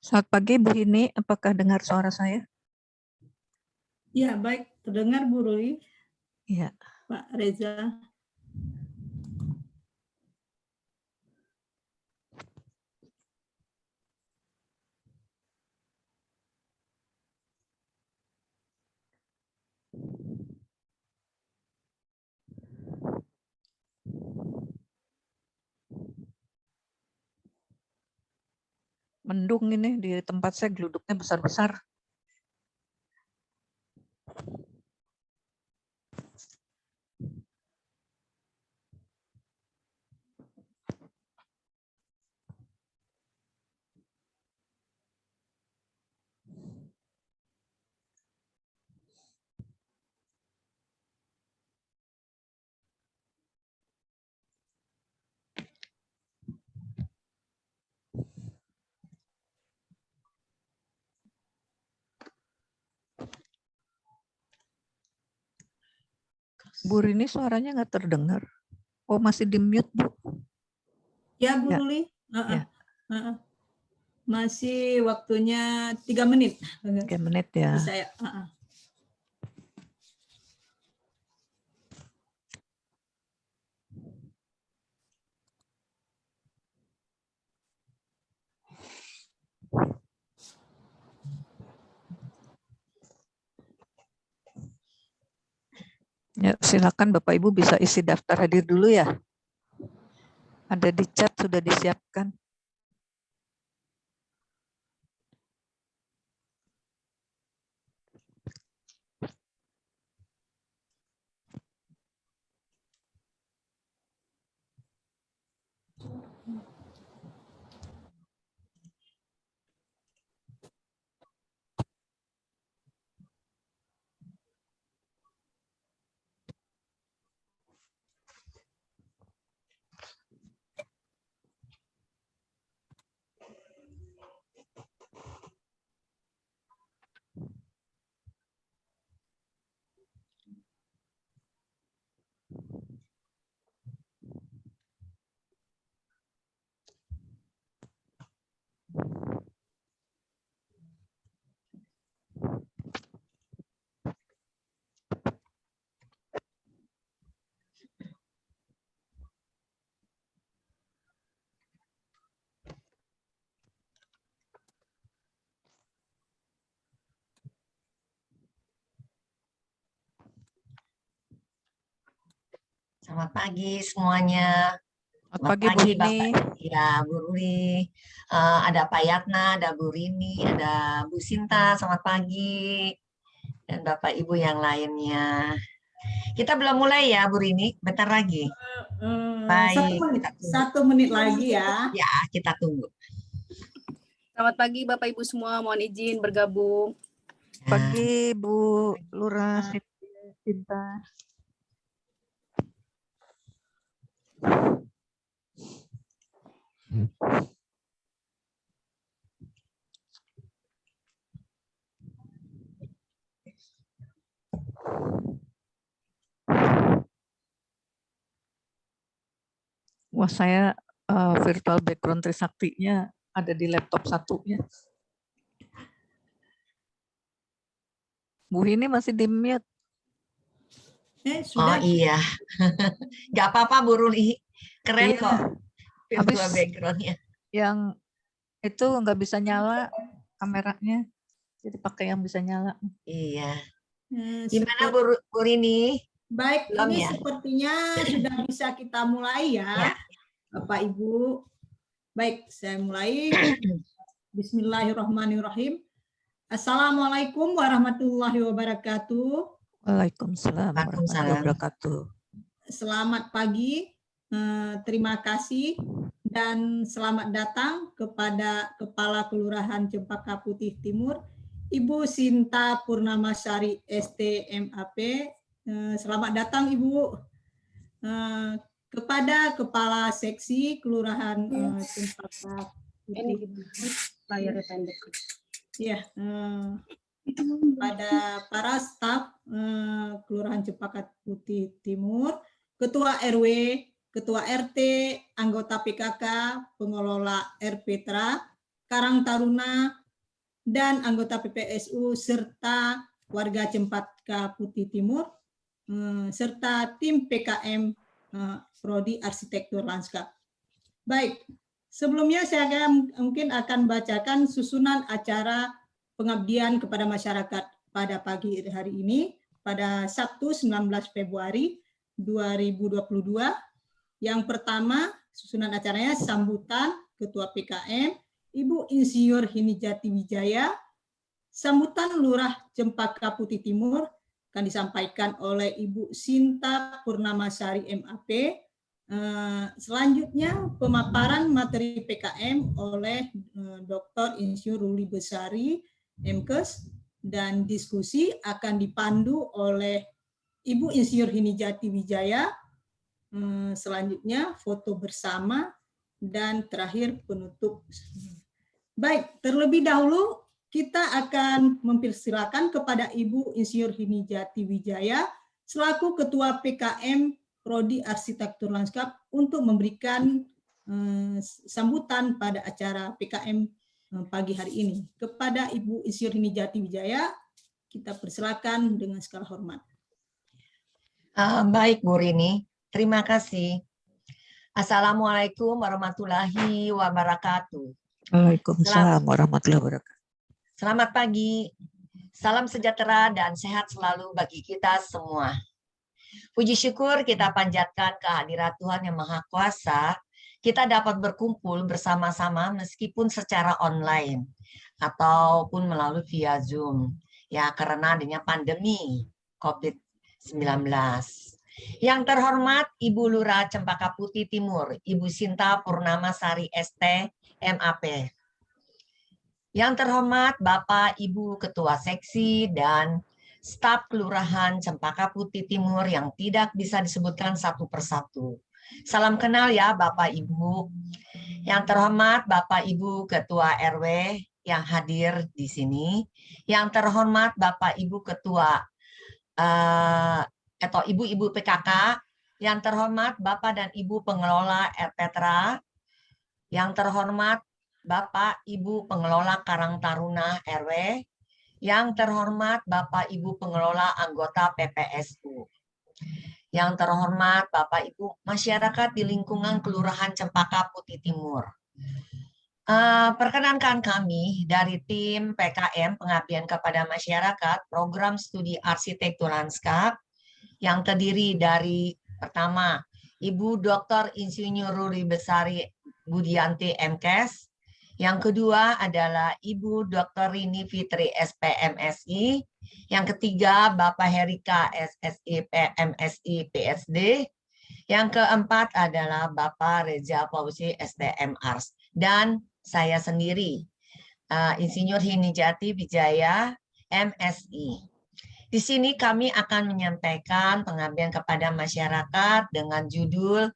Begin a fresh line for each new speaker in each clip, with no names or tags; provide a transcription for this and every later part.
Selamat pagi Bu Hini, apakah dengar suara saya?
Ya, baik, terdengar Bu Ruli.
Iya.
Pak Reza.
Mendung ini di tempat saya, geluduknya besar-besar. Bu Rini suaranya nggak terdengar. Oh, masih di mute, Bu?
Ya, Bu
Ya.
Ruli.
Ya.
Masih waktunya 3 menit.
3 menit ya.
Saya.
Ya, silakan Bapak Ibu bisa isi daftar hadir dulu ya. Ada di chat, sudah disiapkan.
Selamat pagi semuanya.
Selamat pagi Bu Hini.
Bapak, ya Bu Ruli. Ada Pak Yatna, ada Bu Rini, ada Bu Sinta. Selamat pagi. Dan Bapak Ibu yang lainnya. Kita belum mulai ya Bu Rini, bentar lagi. Baik.
1 menit lagi ya.
Ya, kita tunggu.
Selamat pagi Bapak Ibu semua, mohon izin bergabung.
Pagi Bu Lurah Sinta. Wah, saya virtual background Trisaktinya ada di laptop satunya. Bu Hini masih di mute.
Sudah.
Oh iya. Gak apa-apa Bu Ruli. Keren
Iya.
kok virtual
Habis
background-nya.
yang itu nggak bisa nyala kameranya, jadi pakai yang bisa nyala.
Iya. Gimana Bu Rini?
Baik,
belum
ini
ya?
sepertinya sudah bisa kita mulai ya, Bapak Ibu. Baik, saya mulai. Bismillahirrahmanirrahim. Assalamualaikum warahmatullahi wabarakatuh.
Waalaikumsalam warahmatullahi wabarakatuh.
Selamat pagi, terima kasih dan selamat datang kepada Kepala Kelurahan Cempaka Putih Timur, Ibu Sinta Purnamasari STMAP. Selamat datang Ibu. Kepada Kepala Seksi Kelurahan Cempaka Putih
Layarnya pendek.
Ya, pada para staf Kelurahan Cempaka Putih Timur, Ketua RW, Ketua RT, anggota PKK, pengelola RPTRA, Karang Taruna, dan anggota PPSU serta warga Cempaka Putih Timur, serta tim PKM Prodi Arsitektur Lanskap. Baik, sebelumnya saya mungkin akan bacakan susunan acara pengabdian kepada masyarakat pada pagi hari ini, pada Sabtu 19 Februari 2022. Yang pertama, susunan acaranya sambutan Ketua PKM, Ibu Insinyur Hinijati Wijaya. Sambutan Lurah Cempaka Putih Timur akan disampaikan oleh Ibu Sinta Purnamasari MAP. Selanjutnya pemaparan materi PKM oleh Dr. Insinyur Ruli Besari MKes, dan diskusi akan dipandu oleh Ibu Insinyur Hinijati Wijaya. Selanjutnya foto bersama, dan terakhir penutup. Baik, terlebih dahulu kita akan mempersilakan kepada Ibu Insinyur Hinijati Wijaya selaku Ketua PKM Prodi Arsitektur Lanskap untuk memberikan sambutan pada acara PKM pagi hari ini. Kepada Ibu Insinyur Hinijati Wijaya, kita persilakan dengan segala hormat.
Baik, Bu Rini. Terima kasih. Assalamualaikum warahmatullahi wabarakatuh.
Waalaikumsalam warahmatullahi wabarakatuh.
Selamat pagi. Salam sejahtera dan sehat selalu bagi kita semua. Puji syukur kita panjatkan kehadirat Tuhan Yang Maha Kuasa. Kita dapat berkumpul bersama-sama meskipun secara online ataupun melalui via Zoom. Ya, karena adanya pandemi COVID-19. Yang terhormat Ibu Lurah Cempaka Putih Timur, Ibu Sinta Purnamasari ST, MAP. Yang terhormat Bapak Ibu Ketua Seksi dan staf Kelurahan Cempaka Putih Timur yang tidak bisa disebutkan satu persatu. Salam kenal ya Bapak Ibu. Yang terhormat Bapak Ibu Ketua RW yang hadir di sini. Yang terhormat Bapak Ibu Ketua atau Ibu-Ibu PKK, yang terhormat Bapak dan Ibu Pengelola RPTRA, yang terhormat Bapak Ibu Pengelola Karang Taruna RW, yang terhormat Bapak Ibu Pengelola anggota PPSU, yang terhormat Bapak Ibu masyarakat di lingkungan Kelurahan Cempaka Putih Timur. Perkenankan kami dari tim PKM Pengabdian kepada Masyarakat Program Studi Arsitektur Lanskap yang terdiri dari pertama Ibu Dr. Insinyur Ruli Besari Budianti MKes, yang kedua adalah Ibu Dr. Rini Fitri SPMSI, yang ketiga Bapak Herika SSI PMSI PSD, yang keempat adalah Bapak Reza Fauzi STM Ars, dan saya sendiri Insinyur Hinijati Wijaya MSI. Di sini kami akan menyampaikan pengabdian kepada masyarakat dengan judul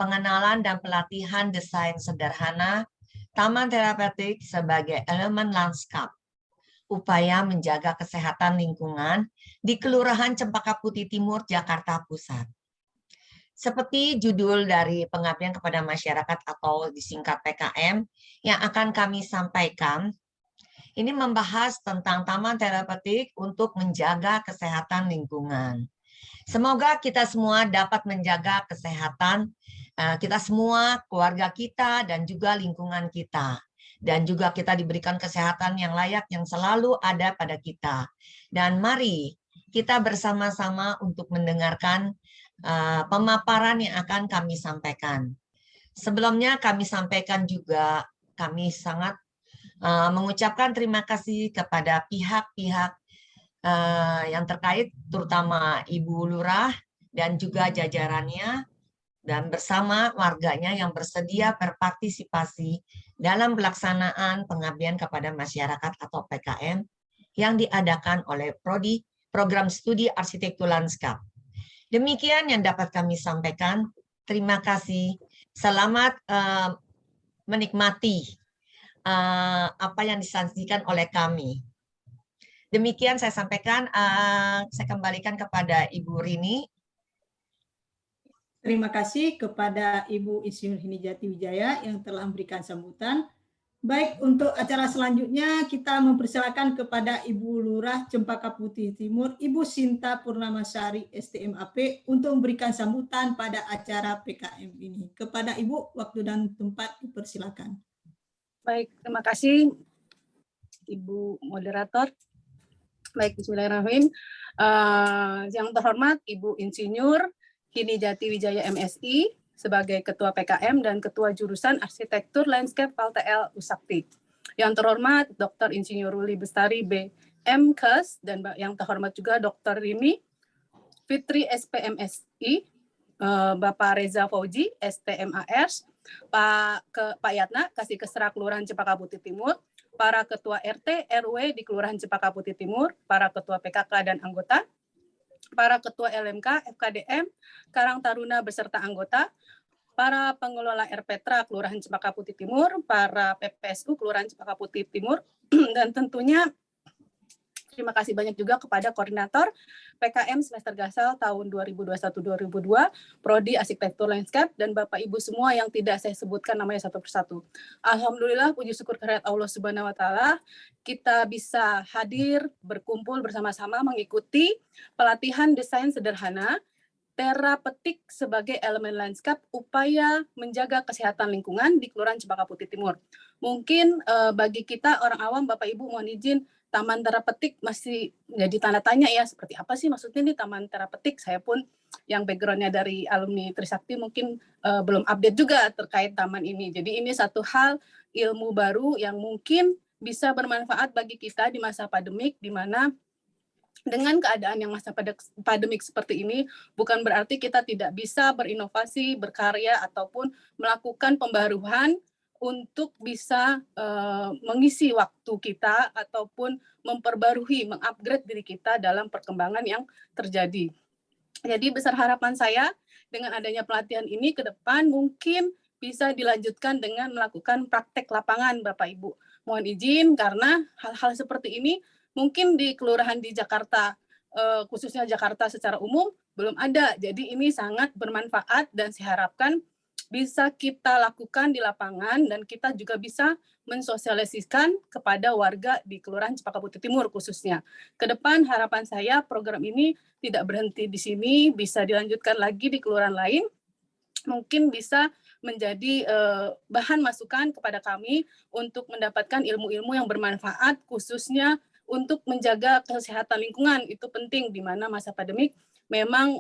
pengenalan dan pelatihan desain sederhana taman terapeutik sebagai elemen lanskap, upaya menjaga kesehatan lingkungan di Kelurahan Cempaka Putih Timur, Jakarta Pusat. Seperti judul dari pengabdian kepada masyarakat atau disingkat PKM yang akan kami sampaikan, ini membahas tentang taman terapeutik untuk menjaga kesehatan lingkungan. Semoga kita semua dapat menjaga kesehatan kita semua, keluarga kita, dan juga lingkungan kita. Dan juga kita diberikan kesehatan yang layak yang selalu ada pada kita. Dan mari kita bersama-sama untuk mendengarkan pemaparan yang akan kami sampaikan. Sebelumnya kami sampaikan juga, kami sangat mengucapkan terima kasih kepada pihak-pihak yang terkait, terutama Ibu Lurah dan juga jajarannya, dan bersama warganya yang bersedia berpartisipasi dalam pelaksanaan pengabdian kepada masyarakat atau PKM yang diadakan oleh Prodi Program Studi Arsitektur Lanskap. Demikian yang dapat kami sampaikan. Terima kasih. Selamat menikmati apa yang disajikan oleh kami. Demikian saya sampaikan, saya kembalikan kepada Ibu Rini.
Terima kasih kepada Ibu Insinyur Hinijati Wijaya yang telah memberikan sambutan. Baik, untuk acara selanjutnya kita mempersilakan kepada Ibu Lurah Cempaka Putih Timur, Ibu Sinta Purnamasari STMAP untuk memberikan sambutan pada acara PKM ini. Kepada Ibu, waktu dan tempat dipersilakan.
Baik, terima kasih Ibu Moderator. Baik, bismillahirrahmanirrahim. Yang terhormat Ibu Insinyur Hini Jati Wijaya MSI sebagai Ketua PKM dan Ketua Jurusan Arsitektur Landscape VTL Usakti. Yang terhormat Dr. Insinyur Ruli Bestari BMKes dan yang terhormat juga Dr. Rini Fitri SPMSI, Bapak Reza Fauji STMAS, Pak Yatna Kasih Kesra Kelurahan Cempaka Putih Timur, para ketua RT RW di Kelurahan Cempaka Putih Timur, para ketua PKK dan anggota, para ketua LMK, FKDM, Karang Taruna beserta anggota, para pengelola RPTRA Kelurahan Cempaka Putih Timur, para PPSU Kelurahan Cempaka Putih Timur, dan tentunya terima kasih banyak juga kepada koordinator PKM semester Gasal tahun 2021-2022, Prodi Arsitektur Landscape, dan Bapak Ibu semua yang tidak saya sebutkan namanya satu persatu. Alhamdulillah, puji syukur kehadirat Allah Subhanahu wa Ta'ala, kita bisa hadir berkumpul bersama-sama mengikuti pelatihan desain sederhana terapetik sebagai elemen landscape upaya menjaga kesehatan lingkungan di Kelurahan Cempaka Putih Timur. Mungkin bagi kita orang awam, Bapak Ibu mohon izin, taman terapetik masih menjadi tanda tanya ya, seperti apa sih maksudnya nih taman terapetik. Saya pun yang background-nya dari alumni Trisakti mungkin belum update juga terkait taman ini. Jadi ini satu hal ilmu baru yang mungkin bisa bermanfaat bagi kita di masa pandemik, di mana dengan keadaan yang masa pandemik seperti ini, bukan berarti kita tidak bisa berinovasi, berkarya, ataupun melakukan pembaruan untuk bisa mengisi waktu kita ataupun memperbarui, mengupgrade diri kita dalam perkembangan yang terjadi. Jadi besar harapan saya dengan adanya pelatihan ini ke depan mungkin bisa dilanjutkan dengan melakukan praktek lapangan, Bapak Ibu. Mohon izin karena hal-hal seperti ini mungkin di kelurahan di Jakarta, khususnya Jakarta secara umum, belum ada. Jadi ini sangat bermanfaat dan saya harapkan bisa kita lakukan di lapangan dan kita juga bisa mensosialisasikan kepada warga di Kelurahan Cempaka Putih Timur khususnya. Ke depan harapan saya program ini tidak berhenti di sini, bisa dilanjutkan lagi di kelurahan lain, mungkin bisa menjadi bahan masukan kepada kami untuk mendapatkan ilmu-ilmu yang bermanfaat khususnya untuk menjaga kesehatan lingkungan. Itu penting di mana masa pandemik memang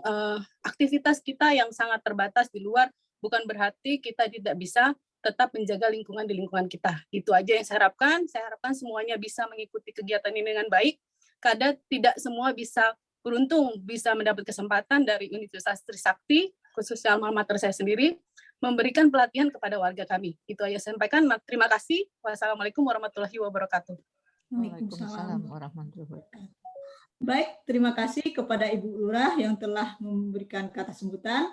aktivitas kita yang sangat terbatas di luar bukan berarti kita tidak bisa tetap menjaga lingkungan di lingkungan kita. Itu aja yang saya harapkan. Saya harapkan semuanya bisa mengikuti kegiatan ini dengan baik. Kadang tidak semua bisa beruntung bisa mendapat kesempatan dari Universitas Trisakti, khususnya alma mater saya sendiri, memberikan pelatihan kepada warga kami. Itu aja saya sampaikan. Terima kasih. Wassalamualaikum warahmatullahi wabarakatuh.
Waalaikumsalam warahmatullahi wabarakatuh.
Baik, terima kasih kepada Ibu Lurah yang telah memberikan kata sambutan.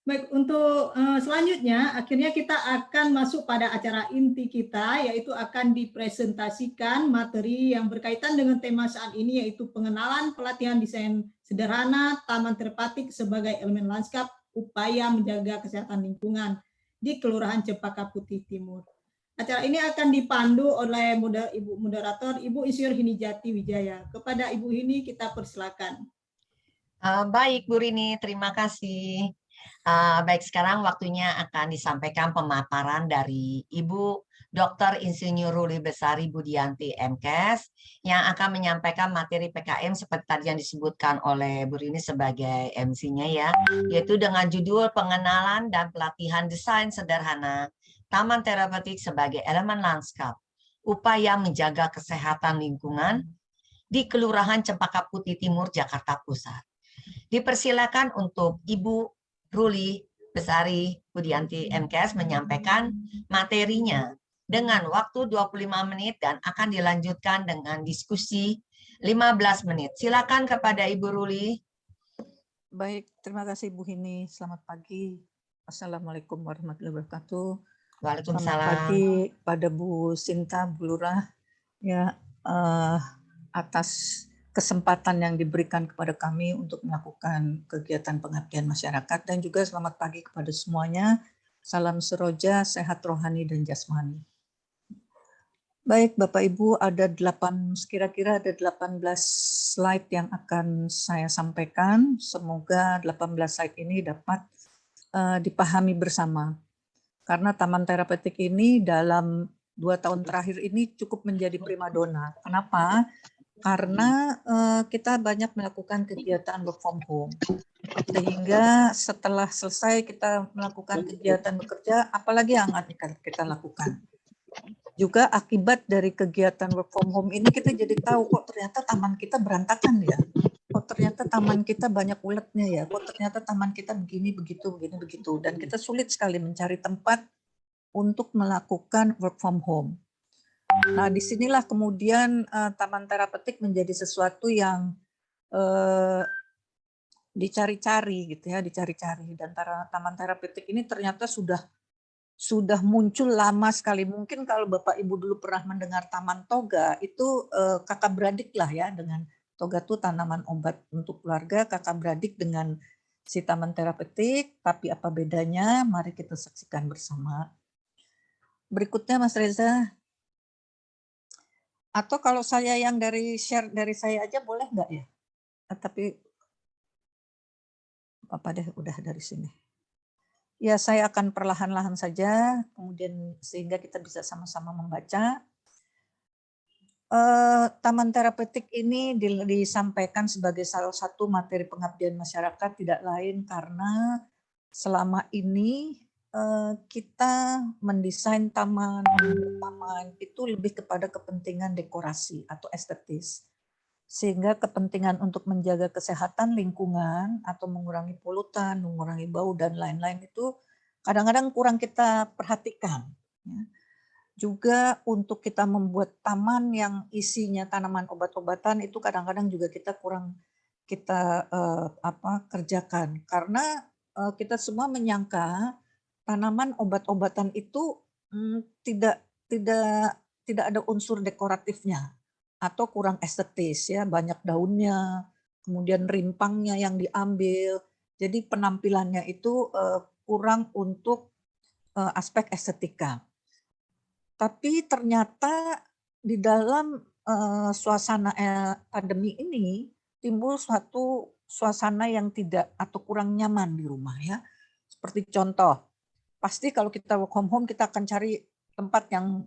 Baik, untuk selanjutnya, akhirnya kita akan masuk pada acara inti kita, yaitu akan dipresentasikan materi yang berkaitan dengan tema saat ini, yaitu pengenalan pelatihan desain sederhana Taman Terapetik sebagai elemen lanskap, upaya menjaga kesehatan lingkungan di Kelurahan Cempaka Putih Timur. Acara ini akan dipandu oleh Ibu Moderator, Ibu Insinyur Hini Jati Wijaya. Kepada Ibu Hini, kita persilakan.
Baik, Bu Rini, terima kasih. Baik, sekarang waktunya akan disampaikan pemaparan dari Ibu Dr. Insinyur Ruli Bestari Budianti MKes yang akan menyampaikan materi PKM seperti tadi yang disebutkan oleh Bu Rini sebagai MC-nya ya, yaitu dengan judul pengenalan dan pelatihan desain sederhana Taman Terapetik sebagai elemen lanskap, upaya menjaga kesehatan lingkungan di Kelurahan Cempaka Putih Timur, Jakarta Pusat. Dipersilakan untuk Ibu Ruli Bestari Budianti MKes menyampaikan materinya dengan waktu 25 menit dan akan dilanjutkan dengan diskusi 15 menit. Silakan kepada Ibu Ruli.
Baik, terima kasih Bu Hini. Selamat pagi. Assalamualaikum warahmatullahi wabarakatuh.
Waalaikumsalam.
Selamat pagi pada Bu Sinta, Bu Lurah, ya, atas kesempatan yang diberikan kepada kami untuk melakukan kegiatan pengabdian masyarakat, dan juga selamat pagi kepada semuanya. Salam seroja, sehat rohani dan jasmani. Baik, Bapak Ibu, kira-kira ada 18 slide yang akan saya sampaikan. Semoga 18 slide ini dapat dipahami bersama. Karena taman terapeutik ini dalam 2 tahun terakhir ini cukup menjadi primadona. Kenapa? Karena kita banyak melakukan kegiatan work from home. Sehingga setelah selesai kita melakukan kegiatan bekerja, apalagi yang akan kita lakukan. Juga akibat dari kegiatan work from home ini kita jadi tahu kok ternyata taman kita berantakan ya. Kok ternyata taman kita banyak uletnya ya. Kok ternyata taman kita begini begitu. Dan kita sulit sekali mencari tempat untuk melakukan work from home. Nah, disinilah kemudian taman terapeutik menjadi sesuatu yang dicari-cari gitu ya, dicari-cari. Dan taman terapeutik ini ternyata sudah muncul lama sekali. Mungkin kalau Bapak Ibu dulu pernah mendengar Taman Toga, itu kakak beradik lah ya, dengan toga itu tanaman obat untuk keluarga, kakak beradik dengan si taman terapeutik, tapi apa bedanya? Mari kita saksikan bersama. Berikutnya Mas Reza. Atau kalau saya yang share dari saya aja boleh nggak ya? Tapi apa deh, udah dari sini. Ya, saya akan perlahan-lahan saja, kemudian sehingga kita bisa sama-sama membaca. Taman terapeutik ini disampaikan sebagai salah satu materi pengabdian masyarakat, tidak lain karena selama ini kita mendesain taman itu lebih kepada kepentingan dekorasi atau estetis. Sehingga kepentingan untuk menjaga kesehatan lingkungan atau mengurangi polutan, mengurangi bau dan lain-lain itu kadang-kadang kurang kita perhatikan. Juga untuk kita membuat taman yang isinya tanaman obat-obatan itu kadang-kadang juga kita kurang kerjakan, karena kita semua menyangka tanaman obat-obatan itu tidak ada unsur dekoratifnya atau kurang estetis ya, banyak daunnya, kemudian rimpangnya yang diambil, jadi penampilannya itu kurang untuk aspek estetika. Tapi ternyata di dalam suasana pandemi ini timbul suatu suasana yang tidak atau kurang nyaman di rumah ya. Seperti contoh, pasti kalau kita work from home kita akan cari tempat yang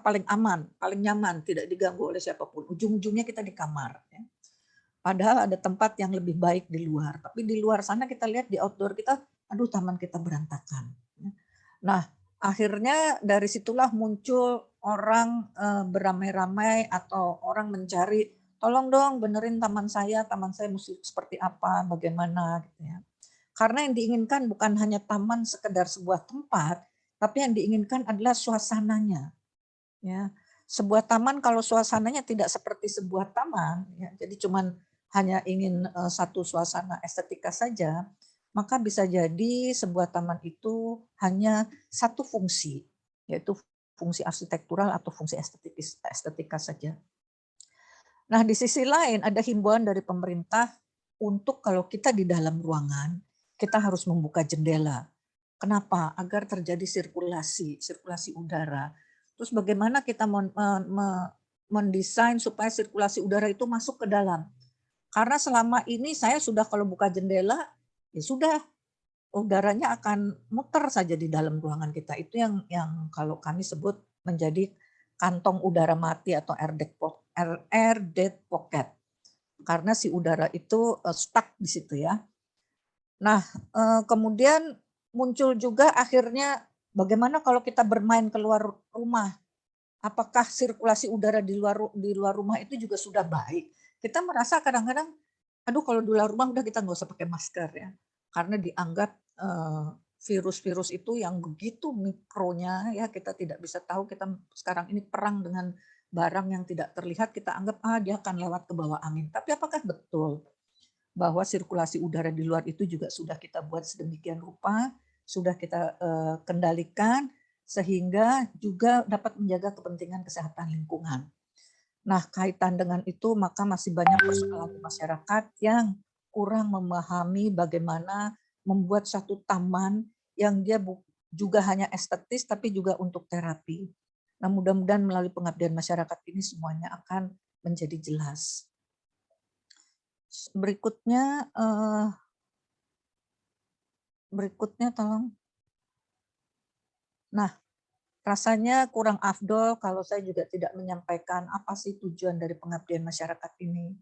paling aman, paling nyaman, tidak diganggu oleh siapapun. Ujung-ujungnya kita di kamar. Ya. Padahal ada tempat yang lebih baik di luar. Tapi di luar sana kita lihat di outdoor kita, aduh taman kita berantakan. Nah, akhirnya dari situlah muncul orang beramai-ramai atau orang mencari, tolong dong benerin taman saya mesti seperti apa, bagaimana gitu ya. Karena yang diinginkan bukan hanya taman sekedar sebuah tempat, tapi yang diinginkan adalah suasananya. Ya, sebuah taman kalau suasananya tidak seperti sebuah taman, ya, jadi cuman hanya ingin satu suasana estetika saja, maka bisa jadi sebuah taman itu hanya satu fungsi, yaitu fungsi arsitektural atau fungsi estetika saja. Nah, di sisi lain ada himbauan dari pemerintah untuk kalau kita di dalam ruangan, kita harus membuka jendela. Kenapa? Agar terjadi sirkulasi udara. Terus bagaimana kita mendesain supaya sirkulasi udara itu masuk ke dalam? Karena selama ini saya sudah kalau buka jendela, ya sudah udaranya akan muter saja di dalam ruangan kita. Itu yang kalau kami sebut menjadi kantong udara mati atau air dead pocket. Karena si udara itu stuck di situ ya. Nah, kemudian muncul juga akhirnya bagaimana kalau kita bermain keluar rumah? Apakah sirkulasi udara di luar rumah itu juga sudah baik? Kita merasa kadang-kadang, aduh kalau di luar rumah udah kita nggak usah pakai masker ya, karena dianggap virus-virus itu yang begitu mikronya ya kita tidak bisa tahu. Kita sekarang ini perang dengan barang yang tidak terlihat, kita anggap dia akan lewat ke bawah angin. Tapi apakah betul bahwa sirkulasi udara di luar itu juga sudah kita buat sedemikian rupa, sudah kita kendalikan, sehingga juga dapat menjaga kepentingan kesehatan lingkungan. Nah, kaitan dengan itu, maka masih banyak persoalan masyarakat yang kurang memahami bagaimana membuat satu taman yang dia juga hanya estetis, tapi juga untuk terapi. Nah, mudah-mudahan melalui pengabdian masyarakat ini semuanya akan menjadi jelas. Berikutnya tolong. Nah, rasanya kurang afdol kalau saya juga tidak menyampaikan apa sih tujuan dari pengabdian masyarakat ini.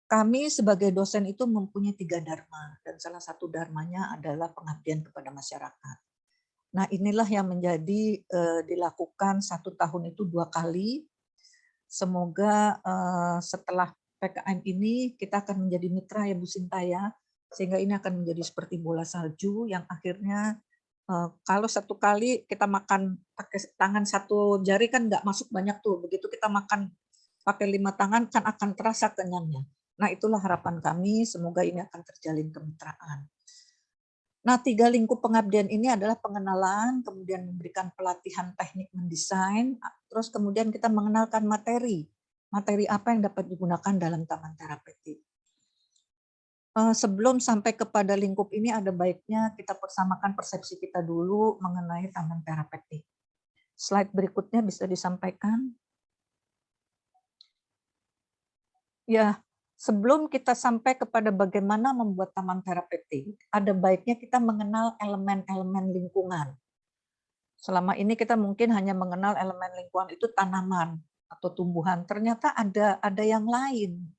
Kami sebagai dosen itu mempunyai 3 dharma, dan salah satu dharmanya adalah pengabdian kepada masyarakat. Nah, inilah yang menjadi dilakukan 1 tahun itu 2 kali. Semoga setelah PKM ini kita akan menjadi mitra ya Bu Sinta ya, sehingga ini akan menjadi seperti bola salju yang akhirnya kalau 1 kali kita makan pakai tangan 1 jari kan nggak masuk banyak tuh, begitu kita makan pakai 5 tangan kan akan terasa kenyangnya. Nah, itulah harapan kami, semoga ini akan terjalin kemitraan. Nah, 3 lingkup pengabdian ini adalah pengenalan, kemudian memberikan pelatihan teknik mendesain, terus kemudian kita mengenalkan materi apa yang dapat digunakan dalam taman terapeutik. Sebelum sampai kepada lingkup ini, ada baiknya kita persamakan persepsi kita dulu mengenai taman terapeutik. Slide berikutnya bisa disampaikan. Ya, sebelum kita sampai kepada bagaimana membuat taman terapeutik, ada baiknya kita mengenal elemen-elemen lingkungan. Selama ini kita mungkin hanya mengenal elemen lingkungan itu tanaman atau tumbuhan. Ternyata ada yang lain.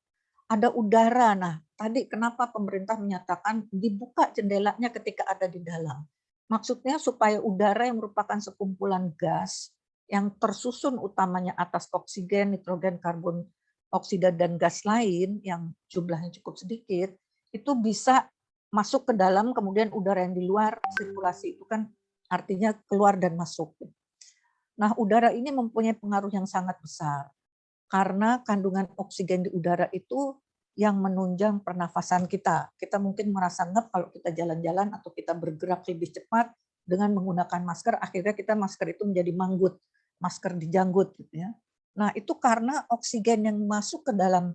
Ada udara. Nah, tadi kenapa pemerintah menyatakan dibuka jendelanya ketika ada di dalam? Maksudnya supaya udara yang merupakan sekumpulan gas yang tersusun utamanya atas oksigen, nitrogen, karbon oksida, dan gas lain yang jumlahnya cukup sedikit, itu bisa masuk ke dalam, kemudian udara yang di luar sirkulasi itu kan artinya keluar dan masuk. Nah, udara ini mempunyai pengaruh yang sangat besar. Karena kandungan oksigen di udara itu yang menunjang pernafasan kita. Kita mungkin merasa ngep kalau kita jalan-jalan atau kita bergerak lebih cepat dengan menggunakan masker, akhirnya kita masker itu menjadi manggut, masker dijanggut gitu ya. Nah, itu karena oksigen yang masuk ke dalam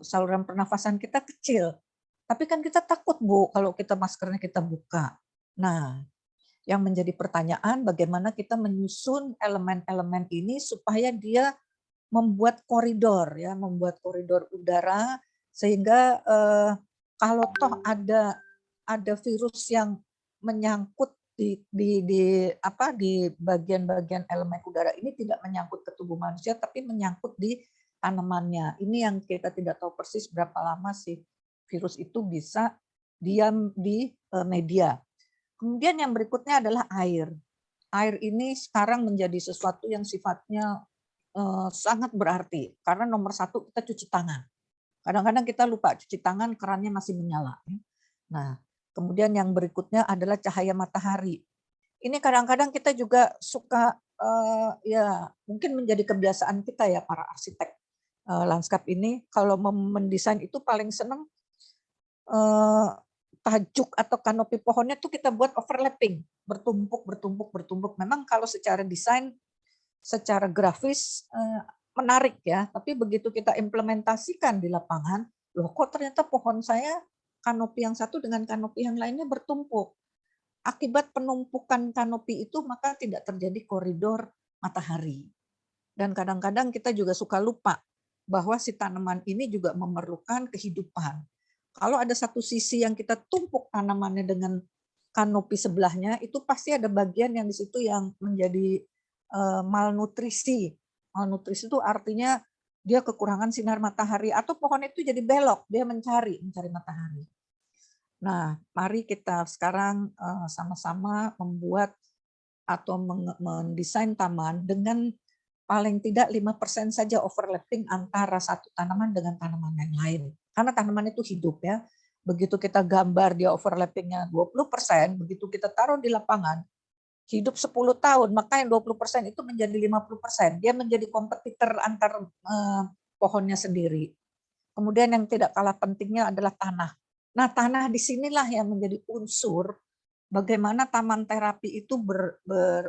saluran pernafasan kita kecil. Tapi kan kita takut, Bu, kalau kita maskernya kita buka. Nah, yang menjadi pertanyaan bagaimana kita menyusun elemen-elemen ini supaya dia membuat koridor ya, membuat koridor udara sehingga kalau toh ada virus yang menyangkut di bagian-bagian elemen udara ini tidak menyangkut ke tubuh manusia tapi menyangkut di tanamannya. Ini yang kita tidak tahu persis berapa lama sih virus itu bisa diam di media. Kemudian yang berikutnya adalah air. Air ini sekarang menjadi sesuatu yang sifatnya sangat berarti karena nomor 1 kita cuci tangan. Kadang-kadang kita lupa cuci tangan, kerannya masih menyala. Nah, kemudian yang berikutnya adalah cahaya matahari. Ini kadang-kadang kita juga suka ya mungkin menjadi kebiasaan kita ya para arsitek lanskap ini kalau mendesain itu paling senang tajuk atau kanopi pohonnya tuh kita buat overlapping, bertumpuk. Memang kalau secara desain secara grafis menarik ya, tapi begitu kita implementasikan di lapangan, loh kok ternyata pohon saya kanopi yang satu dengan kanopi yang lainnya bertumpuk. Akibat penumpukan kanopi itu maka tidak terjadi koridor matahari. Dan kadang-kadang kita juga suka lupa bahwa si tanaman ini juga memerlukan kehidupan. Kalau ada satu sisi yang kita tumpuk tanamannya dengan kanopi sebelahnya, itu pasti ada bagian yang di situ yang menjadi malnutrisi. Malnutrisi itu artinya dia kekurangan sinar matahari atau pohon itu jadi belok, dia mencari matahari. Nah, mari kita sekarang sama-sama membuat atau mendesain taman dengan paling tidak 5% saja overlapping antara satu tanaman dengan tanaman yang lain. Karena tanaman itu hidup ya. Begitu kita gambar dia overlappingnya 20%, begitu kita taruh di lapangan, hidup 10 tahun, maka yang 20% itu menjadi 50%. Dia menjadi kompetitor antar pohonnya sendiri. Kemudian yang tidak kalah pentingnya adalah tanah. Nah, tanah di sinilah yang menjadi unsur bagaimana taman terapi itu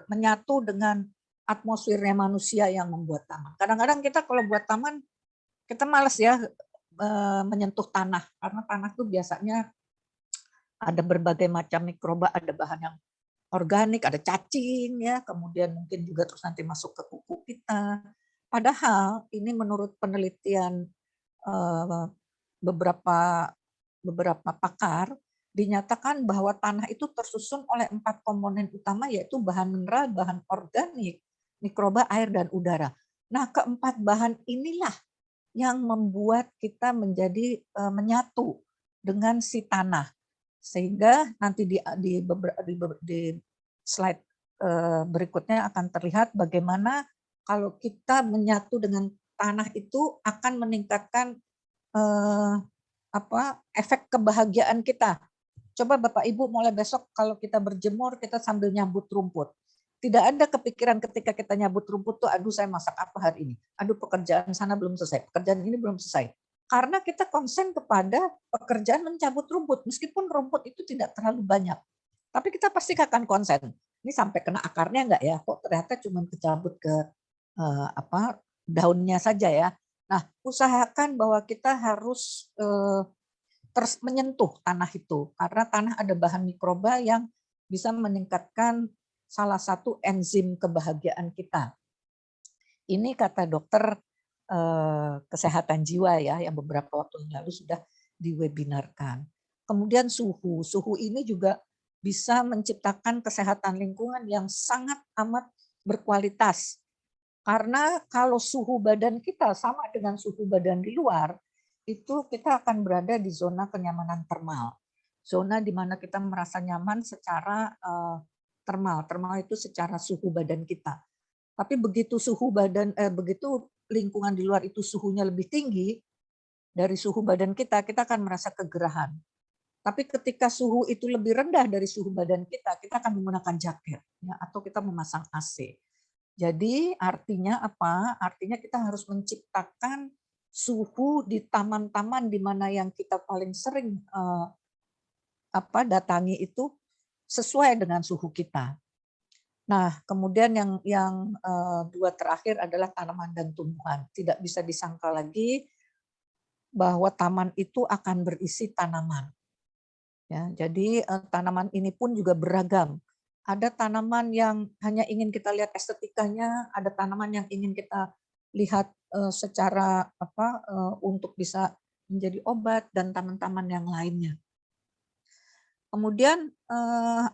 menyatu dengan atmosfernya manusia yang membuat taman. Kadang-kadang kita kalau buat taman, kita malas ya menyentuh tanah, karena tanah itu biasanya ada berbagai macam mikroba, ada bahan yang organik, ada cacing ya, kemudian mungkin juga terus nanti masuk ke kuku kita. Padahal ini menurut penelitian beberapa pakar dinyatakan bahwa tanah itu tersusun oleh 4 komponen utama, yaitu bahan mineral, bahan organik, mikroba, air, dan udara. Nah, keempat bahan inilah yang membuat kita menjadi menyatu dengan si tanah, sehingga nanti di slide berikutnya akan terlihat bagaimana kalau kita menyatu dengan tanah itu akan meningkatkan efek kebahagiaan kita. Coba Bapak Ibu mulai besok kalau kita berjemur kita sambil nyabut rumput. Tidak ada kepikiran ketika kita nyabut rumput tuh, aduh saya masak apa hari ini, aduh pekerjaan sana belum selesai, pekerjaan ini belum selesai. Karena kita konsen kepada pekerjaan mencabut rumput, meskipun rumput itu tidak terlalu banyak. Tapi kita pasti akan konsen. Ini sampai kena akarnya enggak ya? Kok ternyata cuma kecabut ke daunnya saja ya. Nah, usahakan bahwa kita harus terus menyentuh tanah itu, karena tanah ada bahan mikroba yang bisa meningkatkan salah satu enzim kebahagiaan kita. Ini kata dokter kesehatan jiwa ya, yang beberapa waktu yang lalu sudah diwebinarkan. Kemudian suhu ini juga bisa menciptakan kesehatan lingkungan yang sangat amat berkualitas. Karena kalau suhu badan kita sama dengan suhu badan di luar, itu kita akan berada di zona kenyamanan termal. Zona di mana kita merasa nyaman secara termal. Termal itu secara suhu badan kita. Tapi begitu begitu lingkungan di luar itu suhunya lebih tinggi dari suhu badan kita akan merasa kegerahan. Tapi ketika suhu itu lebih rendah dari suhu badan kita akan menggunakan jaket ya, atau kita memasang AC. Jadi artinya apa? Artinya kita harus menciptakan suhu di taman-taman di mana yang kita paling sering datangi itu sesuai dengan suhu kita. Nah, kemudian yang dua terakhir adalah tanaman dan tumbuhan. Tidak bisa disangka lagi bahwa taman itu akan berisi tanaman. Ya, jadi tanaman ini pun juga beragam. Ada tanaman yang hanya ingin kita lihat estetikanya, ada tanaman yang ingin kita lihat secara untuk bisa menjadi obat, dan taman-taman yang lainnya. Kemudian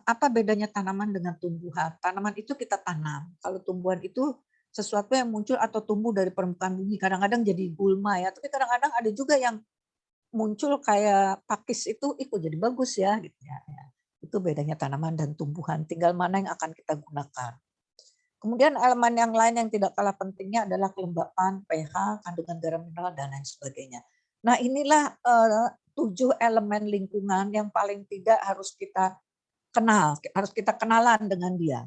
apa bedanya tanaman dengan tumbuhan? Tanaman itu kita tanam. Kalau tumbuhan itu sesuatu yang muncul atau tumbuh dari permukaan bumi. Kadang-kadang jadi gulma ya, tapi kadang-kadang ada juga yang muncul kayak pakis itu ikut jadi bagus ya gitu ya. Itu bedanya tanaman dan tumbuhan, tinggal mana yang akan kita gunakan. Kemudian elemen yang lain yang tidak kalah pentingnya adalah kelembapan, pH, kandungan garam mineral, dan lain sebagainya. Nah, inilah 7 elemen lingkungan yang paling tidak harus kita kenal, harus kita kenalan dengan dia.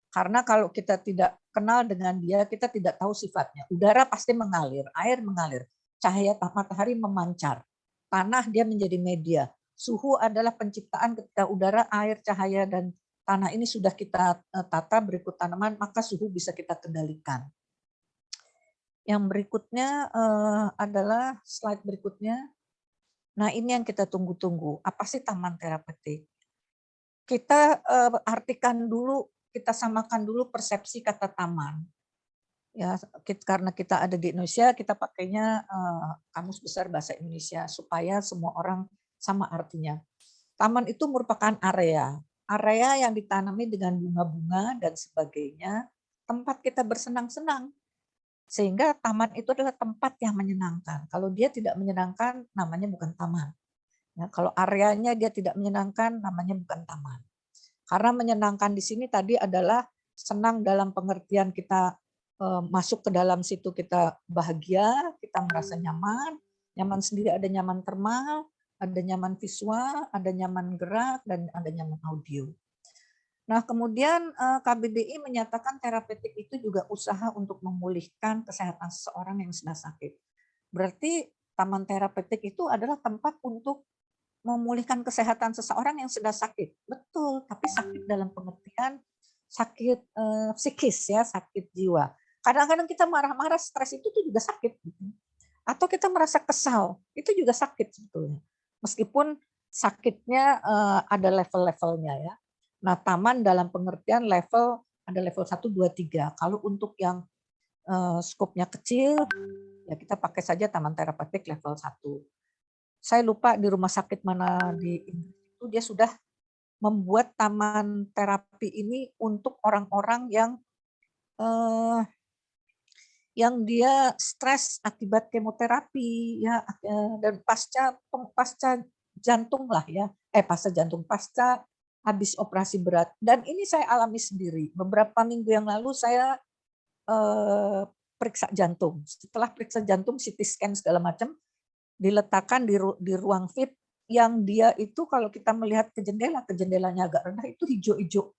Karena kalau kita tidak kenal dengan dia, kita tidak tahu sifatnya. Udara pasti mengalir, air mengalir, cahaya matahari memancar, tanah dia menjadi media. Suhu adalah penciptaan ketika udara, air, cahaya, dan tanah ini sudah kita tata berikut tanaman, maka suhu bisa kita kendalikan. Yang berikutnya adalah slide berikutnya. Nah, ini yang kita tunggu-tunggu. Apa sih taman terapeutik? Kita artikan dulu, kita samakan dulu persepsi kata taman. Ya, karena kita ada di Indonesia, kita pakainya Kamus Besar Bahasa Indonesia supaya semua orang sama artinya. Taman itu merupakan area yang ditanami dengan bunga-bunga dan sebagainya, tempat kita bersenang-senang. Sehingga taman itu adalah tempat yang menyenangkan. Kalau dia tidak menyenangkan, namanya bukan taman. Ya, kalau areanya dia tidak menyenangkan, namanya bukan taman. Karena menyenangkan di sini tadi adalah senang dalam pengertian kita masuk ke dalam situ kita bahagia, kita merasa nyaman. Nyaman sendiri ada nyaman termal, ada nyaman visual, ada nyaman gerak, dan ada nyaman audio. Nah, kemudian KBBI menyatakan terapeutik itu juga usaha untuk memulihkan kesehatan seseorang yang sedang sakit. Berarti taman terapeutik itu adalah tempat untuk memulihkan kesehatan seseorang yang sedang sakit. Betul, tapi sakit dalam pengertian sakit psikis ya, sakit jiwa. Kadang-kadang kita marah-marah, stres itu tuh juga sakit. Atau kita merasa kesal, itu juga sakit sebetulnya. Meskipun sakitnya ada level-levelnya ya. Nah, taman dalam pengertian level ada level 1, 2, 3. Kalau untuk yang skopnya kecil, ya kita pakai saja taman terapeutik level 1. Saya lupa di rumah sakit mana di Inggris itu dia sudah membuat taman terapi ini untuk orang-orang yang dia stres akibat kemoterapi ya, dan pasca jantung lah ya, pasca habis operasi berat. Dan ini saya alami sendiri. Beberapa minggu yang lalu saya periksa jantung. Setelah periksa jantung, CT scan segala macam, diletakkan di ruang VIP yang dia itu kalau kita melihat ke jendela, ke jendelanya agak rendah itu hijau-hijau.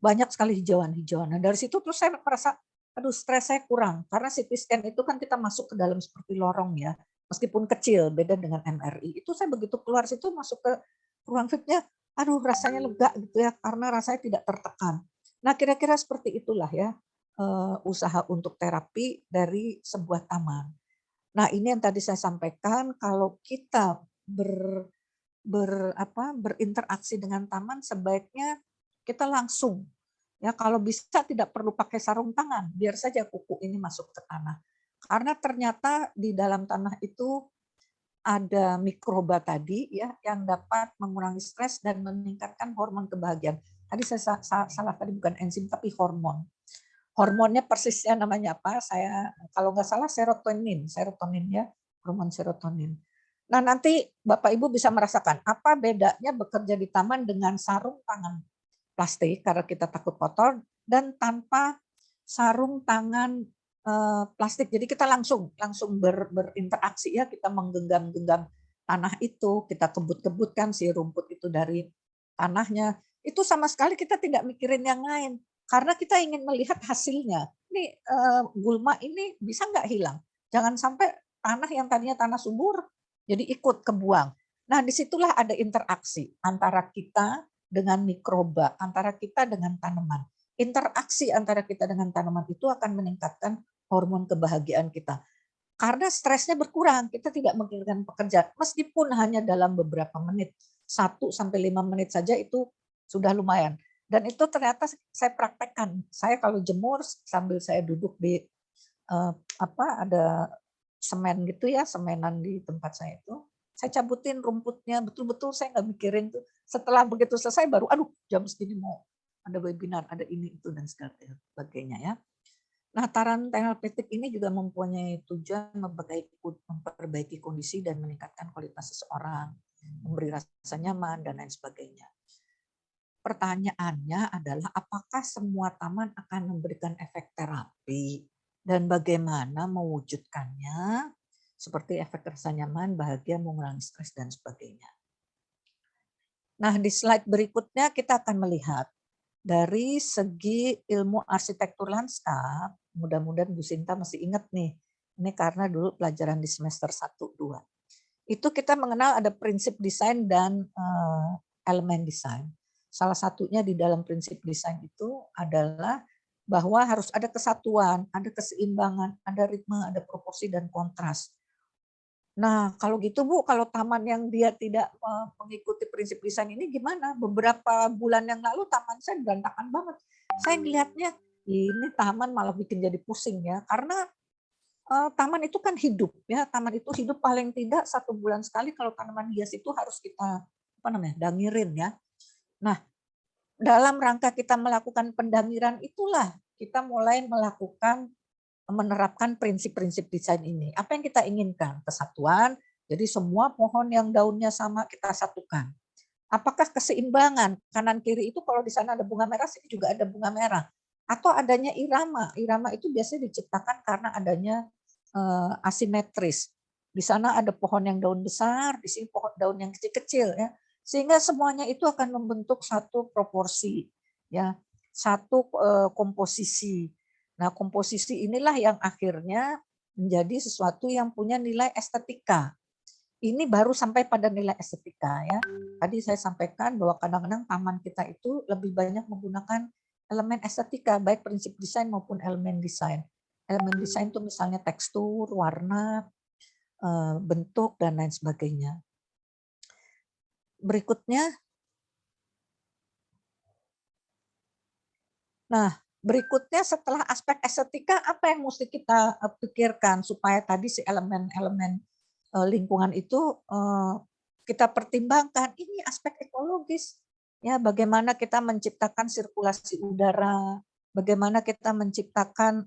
Banyak sekali hijauan-hijauan. Nah, dari situ terus saya merasa, aduh stres saya kurang. Karena CT scan itu kan kita masuk ke dalam seperti lorong ya. Meskipun kecil, beda dengan MRI. Itu saya begitu keluar situ masuk ke ruang VIP-nya, aduh rasanya lega gitu ya, karena rasanya tidak tertekan. Nah, kira-kira seperti itulah ya usaha untuk terapi dari sebuah taman. Nah, ini yang tadi saya sampaikan, kalau kita berinteraksi dengan taman sebaiknya kita langsung. Ya, kalau bisa tidak perlu pakai sarung tangan, biar saja kuku ini masuk ke tanah. Karena ternyata di dalam tanah itu ada mikroba tadi ya yang dapat mengurangi stres dan meningkatkan hormon kebahagiaan. Tadi saya salah tadi bukan enzim tapi hormon. Hormonnya persisnya namanya apa? Saya kalau nggak salah serotonin ya, hormon serotonin. Nah, nanti Bapak Ibu bisa merasakan apa bedanya bekerja di taman dengan sarung tangan plastik karena kita takut kotor dan tanpa sarung tangan plastik. Jadi kita langsung berinteraksi ya, kita menggenggam-genggam tanah itu, kita kebut-kebutkan si rumput itu dari tanahnya. Itu sama sekali kita tidak mikirin yang lain. Karena kita ingin melihat hasilnya. Ini gulma ini bisa nggak hilang? Jangan sampai tanah yang tadinya tanah subur jadi ikut kebuang. Nah, disitulah ada interaksi antara kita dengan mikroba, antara kita dengan tanaman. Interaksi antara kita dengan tanaman itu akan meningkatkan hormon kebahagiaan kita. Karena stresnya berkurang, kita tidak memikirkan pekerjaan. Meskipun hanya dalam beberapa menit, 1 sampai 5 menit saja itu sudah lumayan. Dan itu ternyata saya praktekkan. Saya kalau jemur sambil saya duduk di ada semen gitu ya, semenan di tempat saya itu. Saya cabutin rumputnya, betul-betul saya nggak mikirin tuh. Setelah begitu selesai baru, aduh jam segini mau ada webinar, ada ini itu dan sebagainya ya. Nah, taman terapeutik ini juga mempunyai tujuan memperbaiki kondisi dan meningkatkan kualitas seseorang, memberi rasa nyaman dan lain sebagainya. Pertanyaannya adalah apakah semua taman akan memberikan efek terapi dan bagaimana mewujudkannya seperti efek rasa nyaman, bahagia, mengurangi stres dan sebagainya. Nah, di slide berikutnya kita akan melihat dari segi ilmu arsitektur lanskap, mudah-mudahan Bu Sinta masih ingat nih. Ini karena dulu pelajaran di semester 1 2. Itu kita mengenal ada prinsip desain dan elemen desain. Salah satunya di dalam prinsip desain itu adalah bahwa harus ada kesatuan, ada keseimbangan, ada ritme, ada proporsi dan kontras. Nah, kalau gitu Bu, kalau taman yang dia tidak mengikuti prinsip desain ini gimana? Beberapa bulan yang lalu taman saya berantakan banget. Saya ngelihatnya ini taman malah bikin jadi pusing ya, karena taman itu kan hidup ya, taman itu hidup paling tidak 1 bulan sekali kalau tanaman hias itu harus kita dangirin ya. Nah, dalam rangka kita melakukan pendangiran itulah kita mulai menerapkan prinsip-prinsip desain ini. Apa yang kita inginkan? Kesatuan, jadi semua pohon yang daunnya sama kita satukan. Apakah keseimbangan? Kanan kiri itu kalau di sana ada bunga merah, sini juga ada bunga merah. Atau adanya irama. Irama itu biasanya diciptakan karena adanya asimetris. Di sana ada pohon yang daun besar, di sini pohon daun yang kecil-kecil ya. Sehingga semuanya itu akan membentuk satu proporsi ya, satu komposisi. Nah, komposisi inilah yang akhirnya menjadi sesuatu yang punya nilai estetika. Ini baru sampai pada nilai estetika ya. Tadi saya sampaikan bahwa kadang-kadang taman kita itu lebih banyak menggunakan elemen estetika, baik prinsip desain maupun elemen desain. Elemen desain itu misalnya tekstur, warna, bentuk, dan lain sebagainya. Berikutnya, Nah, berikutnya setelah aspek estetika, apa yang mesti kita pikirkan supaya tadi si elemen-elemen lingkungan itu kita pertimbangkan. Ini aspek ekologis, ya, bagaimana kita menciptakan sirkulasi udara, bagaimana kita menciptakan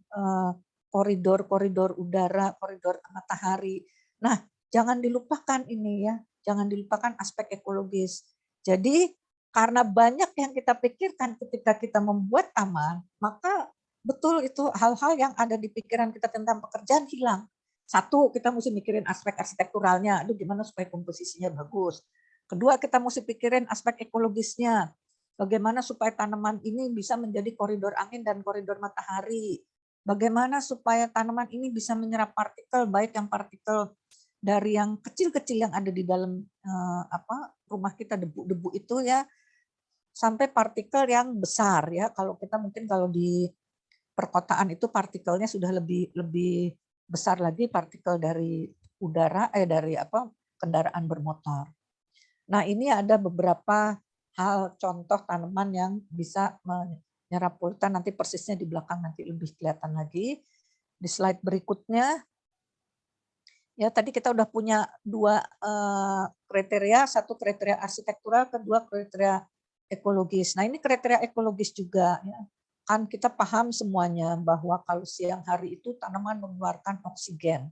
koridor-koridor udara, koridor matahari. Nah, jangan dilupakan ini ya, jangan dilupakan aspek ekologis. Jadi karena banyak yang kita pikirkan ketika kita membuat taman, maka betul itu hal-hal yang ada di pikiran kita tentang pekerjaan hilang. Satu, kita mesti mikirin aspek arsitekturalnya, aduh gimana supaya komposisinya bagus. Kedua, kita mesti pikirin aspek ekologisnya, bagaimana supaya tanaman ini bisa menjadi koridor angin dan koridor matahari. Bagaimana supaya tanaman ini bisa menyerap partikel, baik yang partikel dari yang kecil-kecil yang ada di dalam rumah kita, debu-debu itu ya, sampai partikel yang besar ya. Kalau kita mungkin kalau di perkotaan itu partikelnya sudah lebih besar lagi, partikel dari udara dari kendaraan bermotor. Nah, ini ada beberapa hal contoh tanaman yang bisa menyerap polutan, nanti persisnya di belakang nanti lebih kelihatan lagi. Di slide berikutnya ya, tadi kita udah punya 2 kriteria, satu kriteria arsitektural, kedua kriteria ekologis. Nah, ini kriteria ekologis juga ya. Kan kita paham semuanya bahwa kalau siang hari itu tanaman mengeluarkan oksigen.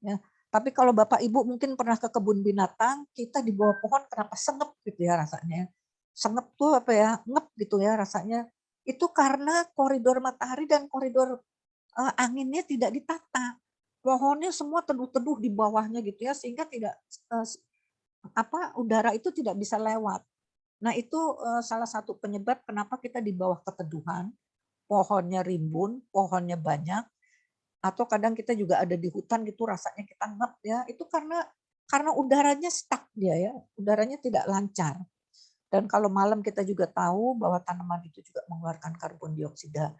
Ya. Tapi kalau Bapak Ibu mungkin pernah ke kebun binatang, kita di bawah pohon kenapa sengep gitu ya rasanya. Sengep tuh apa ya, ngep gitu ya rasanya. Itu karena koridor matahari dan koridor anginnya tidak ditata. Pohonnya semua teduh-teduh di bawahnya gitu ya, sehingga tidak udara itu tidak bisa lewat. Nah, itu salah satu penyebab kenapa kita di bawah keteduhan, pohonnya rimbun, pohonnya banyak, atau kadang kita juga ada di hutan gitu rasanya kita ngep ya, itu karena udaranya stuck dia ya, udaranya tidak lancar. Dan kalau malam kita juga tahu bahwa tanaman itu juga mengeluarkan karbon dioksida.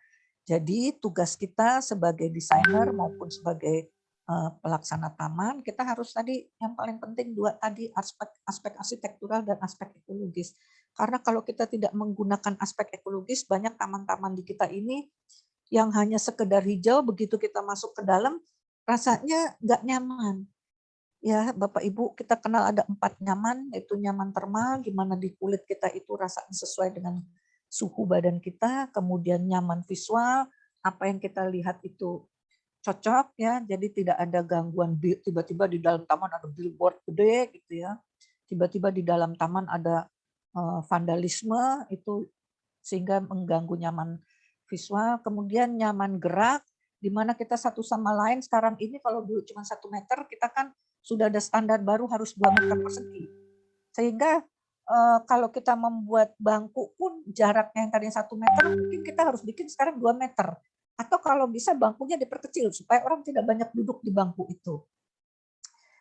Jadi tugas kita sebagai desainer maupun sebagai pelaksana taman, kita harus tadi yang paling penting 2 tadi, aspek arsitektural dan aspek ekologis. Karena kalau kita tidak menggunakan aspek ekologis, banyak taman-taman di kita ini yang hanya sekedar hijau, begitu kita masuk ke dalam rasanya nggak nyaman. Ya, Bapak Ibu, kita kenal ada 4 nyaman, yaitu nyaman termal, gimana di kulit kita itu rasanya sesuai dengan suhu badan kita, kemudian nyaman visual, apa yang kita lihat itu cocok ya, jadi tidak ada gangguan tiba-tiba di dalam taman ada billboard gede gitu ya, tiba-tiba di dalam taman ada vandalisme itu sehingga mengganggu nyaman visual, kemudian nyaman gerak, di mana kita satu sama lain sekarang ini kalau dulu cuma 1 meter, kita kan sudah ada standar baru harus 2 meter persegi. Sehingga kalau kita membuat bangku pun jaraknya yang tadinya 1 meter, mungkin kita harus bikin sekarang 2 meter. Atau kalau bisa bangkunya diperkecil supaya orang tidak banyak duduk di bangku itu.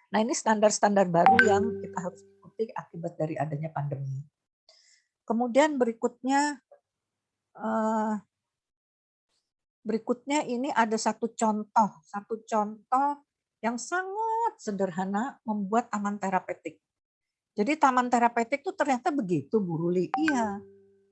Nah, ini standar-standar baru yang kita harus ikuti akibat dari adanya pandemi. Kemudian berikutnya ini ada satu contoh yang sangat sederhana membuat taman terapeutik. Jadi taman terapeutik itu ternyata begitu, Bu Ruli. Iya.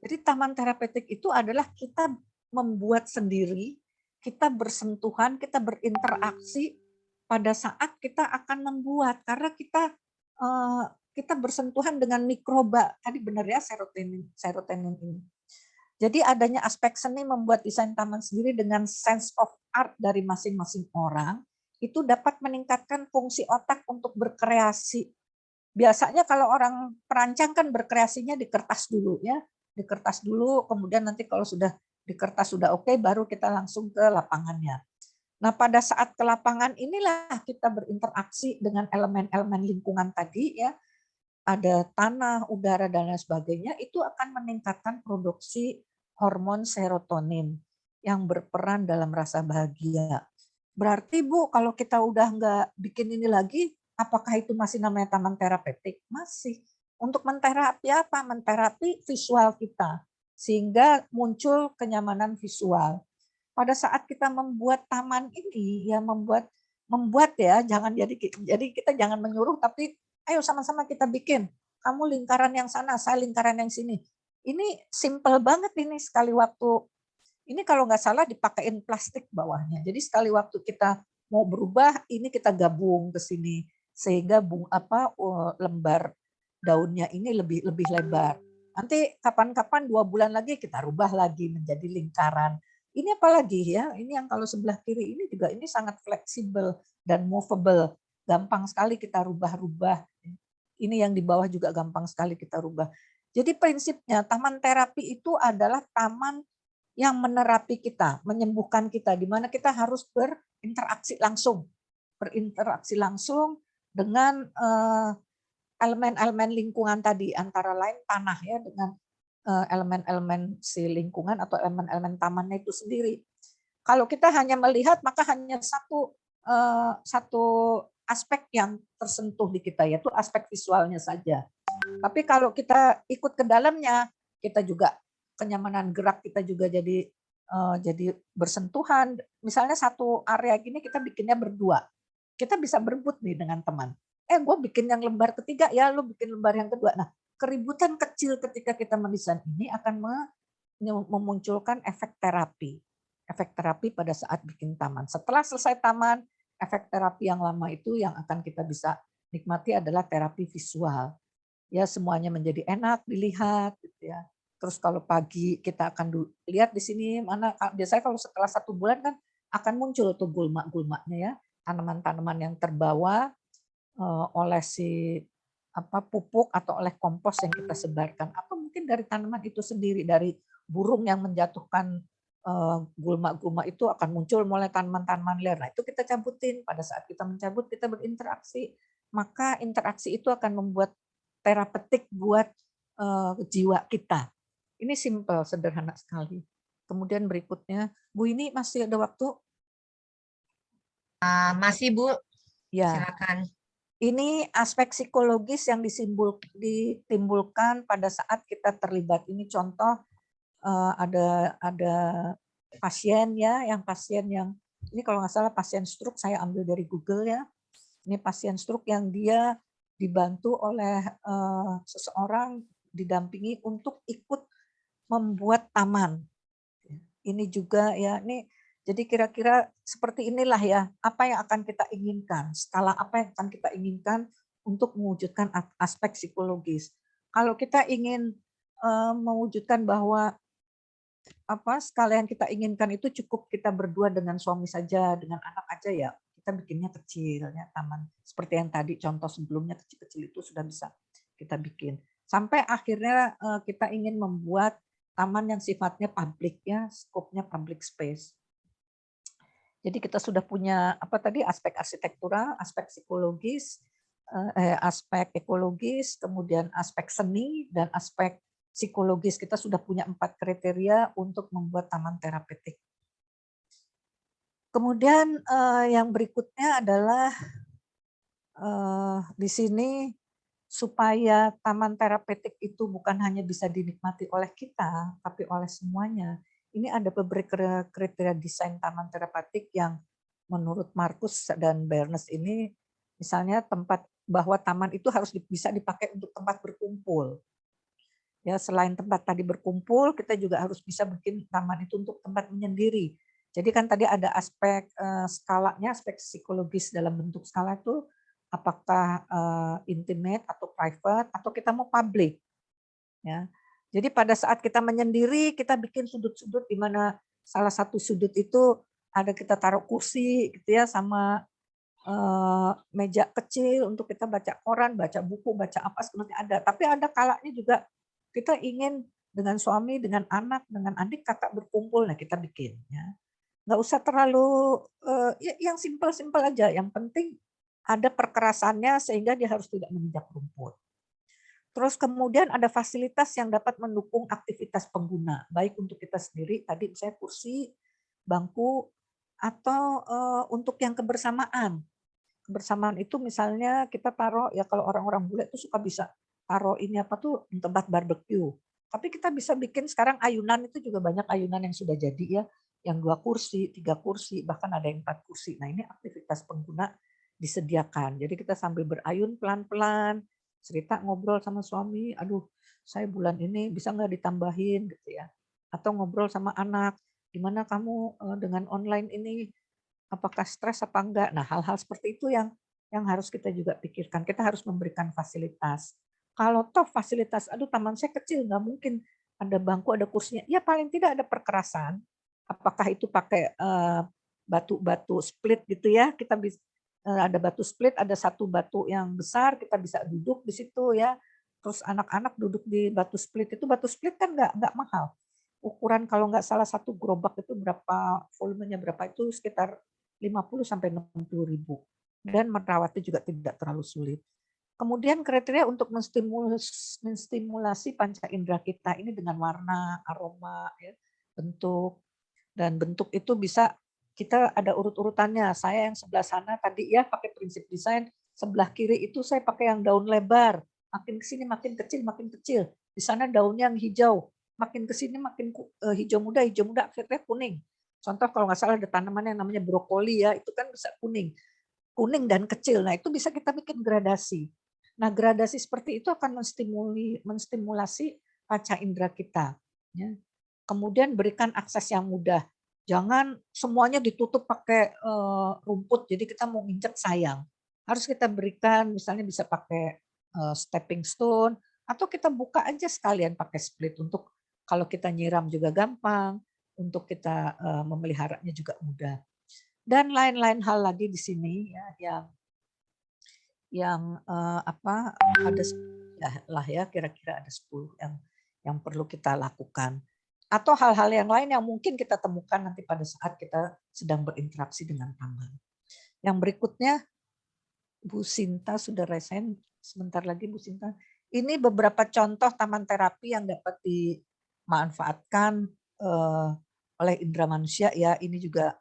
Jadi taman terapeutik itu adalah kita membuat sendiri, kita bersentuhan, kita berinteraksi pada saat kita akan membuat, karena kita bersentuhan dengan mikroba. Tadi benar ya, serotonin ini. Jadi adanya aspek seni membuat desain taman sendiri dengan sense of art dari masing-masing orang, itu dapat meningkatkan fungsi otak untuk berkreasi. Biasanya kalau orang perancang kan berkreasinya di kertas dulu ya, di kertas dulu, kemudian nanti kalau sudah di kertas sudah oke, baru kita langsung ke lapangannya. Nah, pada saat ke lapangan inilah kita berinteraksi dengan elemen-elemen lingkungan tadi ya, ada tanah, udara, dan lain sebagainya, itu akan meningkatkan produksi hormon serotonin yang berperan dalam rasa bahagia. Berarti Bu, kalau kita udah nggak bikin ini lagi, apakah itu masih namanya taman terapeutik? Masih. Untuk menterapi apa? Menterapi visual kita. Sehingga muncul kenyamanan visual. Pada saat kita membuat taman ini, ya membuat ya, jadi kita jangan menyuruh, tapi ayo sama-sama kita bikin. Kamu lingkaran yang sana, saya lingkaran yang sini. Ini simple banget ini, sekali waktu Ini kalau nggak salah dipakein plastik bawahnya. Jadi sekali waktu kita mau berubah, ini kita gabung ke sini sehingga lembar daunnya ini lebih lebar. Nanti kapan-kapan 2 bulan lagi kita rubah lagi menjadi lingkaran. Ini apalagi ya, ini yang kalau sebelah kiri ini juga ini sangat fleksibel dan movable. Gampang sekali kita rubah-rubah. Ini yang di bawah juga gampang sekali kita rubah. Jadi prinsipnya taman terapi itu adalah taman yang menerapi kita, menyembuhkan kita, di mana kita harus berinteraksi langsung dengan elemen-elemen lingkungan tadi, antara lain tanah ya, dengan elemen-elemen si lingkungan atau elemen-elemen tamannya itu sendiri. Kalau kita hanya melihat, maka hanya satu aspek yang tersentuh di kita, yaitu aspek visualnya saja. Tapi kalau kita ikut ke dalamnya, kita juga kenyamanan gerak kita juga jadi bersentuhan. Misalnya satu area gini kita bikinnya berdua, kita bisa berebut nih dengan teman. Gue bikin yang lembar ketiga ya, lu bikin lembar yang kedua. Nah, keributan kecil ketika kita mendesain ini akan memunculkan efek terapi pada saat bikin taman. Setelah selesai taman, efek terapi yang lama itu yang akan kita bisa nikmati adalah terapi visual. Ya, semuanya menjadi enak dilihat gitu ya. Terus kalau pagi kita akan lihat di sini mana, biasanya kalau setelah 1 bulan kan akan muncul tuh gulma-gulmanya ya, tanaman-tanaman yang terbawa oleh si pupuk atau oleh kompos yang kita sebarkan, atau mungkin dari tanaman itu sendiri, dari burung yang menjatuhkan gulma-gulma itu akan muncul mulai tanaman-tanaman liar. Nah, itu kita cabutin. Pada saat kita mencabut, kita berinteraksi. Maka interaksi itu akan membuat terapeutik buat jiwa kita. Ini simple, sederhana sekali. Kemudian berikutnya, Bu, ini masih ada waktu?
Masih, Bu.
Ya.
Silakan.
Ini aspek psikologis yang ditimbulkan pada saat kita terlibat. Ini contoh ada pasien ya, pasien yang ini kalau nggak salah pasien stroke, saya ambil dari Google ya. Ini pasien stroke yang dia dibantu oleh seseorang, didampingi untuk ikut membuat taman. Ini juga ya, ini jadi kira-kira seperti inilah ya, apa yang akan kita inginkan, skala apa yang akan kita inginkan untuk mewujudkan aspek psikologis. Kalau kita ingin mewujudkan bahwa skala yang kita inginkan itu cukup kita berdua dengan suami saja, dengan anak aja ya, kita bikinnya kecil ya, taman. Seperti yang tadi contoh sebelumnya kecil-kecil itu sudah bisa kita bikin. Sampai akhirnya kita ingin membuat taman yang sifatnya publik ya, skopnya public space. Jadi kita sudah punya aspek arsitektural, aspek psikologis, aspek ekologis, kemudian aspek seni dan aspek psikologis. Kita sudah punya 4 kriteria untuk membuat taman terapeutik. Kemudian yang berikutnya adalah di sini supaya taman terapeutik itu bukan hanya bisa dinikmati oleh kita, tapi oleh semuanya. Ini ada beberapa kriteria desain taman terapeutik yang menurut Marcus dan Bernes ini, misalnya bahwa taman itu harus bisa dipakai untuk tempat berkumpul. Ya, selain tempat tadi berkumpul, kita juga harus bisa bikin taman itu untuk tempat menyendiri. Jadi kan tadi ada aspek skalanya, aspek psikologis dalam bentuk skala itu apakah intimate atau private atau kita mau public. Ya. Jadi pada saat kita menyendiri, kita bikin sudut-sudut di mana salah satu sudut itu ada kita taruh kursi gitu ya, sama meja kecil untuk kita baca koran, baca buku, baca apa sebenarnya ada. Tapi ada kalanya juga kita ingin dengan suami, dengan anak, dengan adik, kakak berkumpul, nah kita bikin. Ya. Nggak usah terlalu yang simpel-simpel aja. Yang penting ada perkerasannya sehingga dia harus tidak menginjak rumput. Terus kemudian ada fasilitas yang dapat mendukung aktivitas pengguna, baik untuk kita sendiri, tadi misalnya kursi, bangku, atau untuk yang kebersamaan. Kebersamaan itu misalnya kita taruh, ya kalau orang-orang bule itu suka bisa taruh ini tempat barbecue. Tapi kita bisa bikin sekarang ayunan, itu juga banyak ayunan yang sudah jadi ya, yang 2 kursi, 3 kursi, bahkan ada yang 4 kursi. Nah ini aktivitas pengguna disediakan. Jadi kita sambil berayun pelan-pelan, cerita ngobrol sama suami, aduh saya bulan ini bisa nggak ditambahin gitu ya. Atau ngobrol sama anak, gimana kamu dengan online ini, apakah stres apa enggak? Nah, hal-hal seperti itu yang harus kita juga pikirkan. Kita harus memberikan fasilitas. Kalau toh fasilitas, aduh taman saya kecil, nggak mungkin ada bangku, ada kursinya. Ya paling tidak ada perkerasan. Apakah itu pakai batu-batu split gitu ya? Kita bisa ada batu split, ada satu batu yang besar, kita bisa duduk di situ ya. Terus anak-anak duduk di batu split kan nggak mahal. Ukuran kalau nggak salah satu gerobak itu berapa, volumenya berapa itu sekitar 50 sampai 60 ribu. Dan merawatnya juga tidak terlalu sulit. Kemudian kriteria untuk menstimulasi panca indera kita ini dengan warna, aroma, ya, bentuk. Dan bentuk itu bisa kita ada urut-urutannya. Saya yang sebelah sana tadi ya pakai prinsip desain, sebelah kiri itu saya pakai yang daun lebar. Makin ke sini makin kecil. Di sana daunnya yang hijau. Makin ke sini makin hijau muda, akhirnya kuning. Contoh kalau nggak salah ada tanaman yang namanya brokoli ya, itu kan bisa kuning dan kecil. Nah, itu bisa kita bikin gradasi. Nah, gradasi seperti itu akan menstimulasi panca indera kita. Ya. Kemudian berikan akses yang mudah. Jangan semuanya ditutup pakai rumput, jadi kita mau injek sayang. Harus kita berikan, misalnya bisa pakai stepping stone, atau kita buka aja sekalian pakai split untuk kalau kita nyiram juga gampang, untuk kita memeliharanya juga mudah. Dan lain-lain hal lagi di sini ya yang apa ada ya lah ya kira-kira ada 10 yang perlu kita lakukan. Atau hal-hal yang lain yang mungkin kita temukan nanti pada saat kita sedang berinteraksi dengan taman. Yang berikutnya Bu Sinta sudah resen sebentar lagi Bu Sinta. Ini beberapa contoh taman terapi yang dapat dimanfaatkan oleh indera manusia ya. Ini juga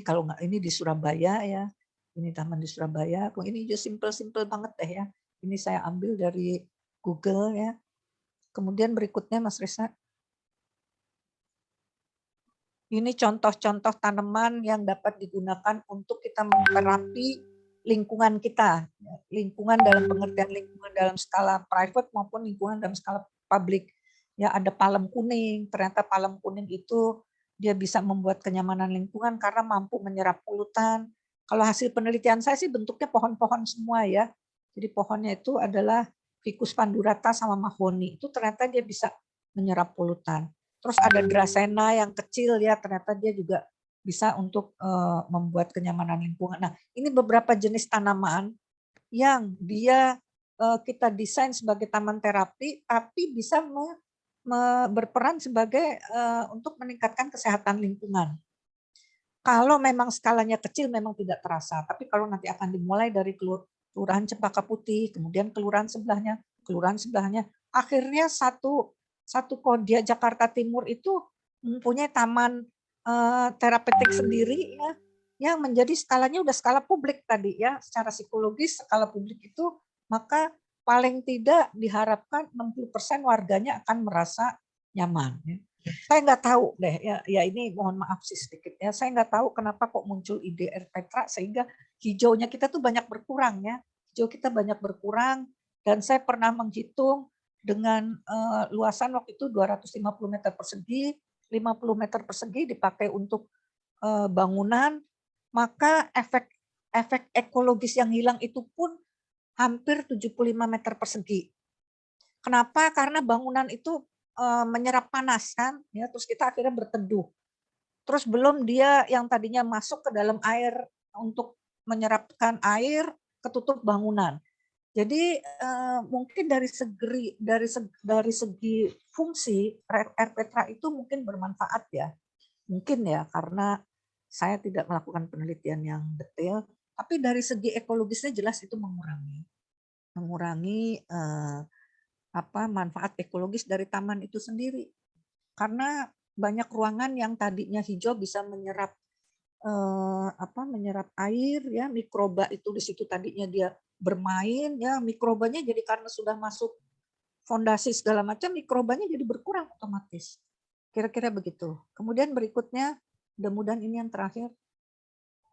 kalau nggak ini di Surabaya ya. Ini taman di Surabaya. Ini juga simple banget deh ya. Ini saya ambil dari Google ya. Kemudian berikutnya Mas Reza. Ini contoh-contoh tanaman yang dapat digunakan untuk kita menterapi lingkungan kita. Lingkungan dalam pengertian lingkungan dalam skala private maupun lingkungan dalam skala publik. Ya, ada palem kuning. Ternyata palem kuning itu dia bisa membuat kenyamanan lingkungan karena mampu menyerap polutan. Kalau hasil penelitian saya sih bentuknya pohon-pohon semua ya. Jadi pohonnya itu adalah Ficus pandurata sama mahoni. Itu ternyata dia bisa menyerap polutan. Terus ada Dracena yang kecil ya, ternyata dia juga bisa untuk membuat kenyamanan lingkungan. Nah, ini beberapa jenis tanaman yang dia kita desain sebagai taman terapi, tapi bisa berperan sebagai untuk meningkatkan kesehatan lingkungan. Kalau memang skalanya kecil memang tidak terasa, tapi kalau nanti akan dimulai dari kelurahan Cempaka Putih, kemudian kelurahan sebelahnya, akhirnya satu Kodia Jakarta Timur itu mempunyai taman terapeutik sendiri ya, yang menjadi skalanya udah skala publik tadi ya, secara psikologis skala publik itu maka paling tidak diharapkan 60% warganya akan merasa nyaman. Ya. Saya nggak tahu deh ya ini mohon maaf sih sedikit ya, saya nggak tahu kenapa kok muncul ide Petra sehingga hijaunya kita tuh banyak berkurang ya, hijau kita banyak berkurang dan saya pernah menghitung dengan luasan waktu itu 250 meter persegi, 50 meter persegi dipakai untuk bangunan, maka efek ekologis yang hilang itu pun hampir 75 meter persegi. Kenapa? Karena bangunan itu menyerap panas kan, ya terus kita akhirnya berteduh. Terus belum dia yang tadinya masuk ke dalam air untuk menyerapkan air ketutup bangunan. Jadi mungkin dari segi fungsi Petra itu mungkin bermanfaat ya, mungkin ya karena saya tidak melakukan penelitian yang detail, tapi dari segi ekologisnya jelas itu mengurangi manfaat ekologis dari taman itu sendiri. Karena banyak ruangan yang tadinya hijau bisa menyerap menyerap air ya, mikroba itu di situ tadinya dia bermain ya, mikrobanya jadi karena sudah masuk fondasi segala macam mikrobanya jadi berkurang otomatis. Kira-kira begitu. Kemudian berikutnya, mudah-mudahan ini yang terakhir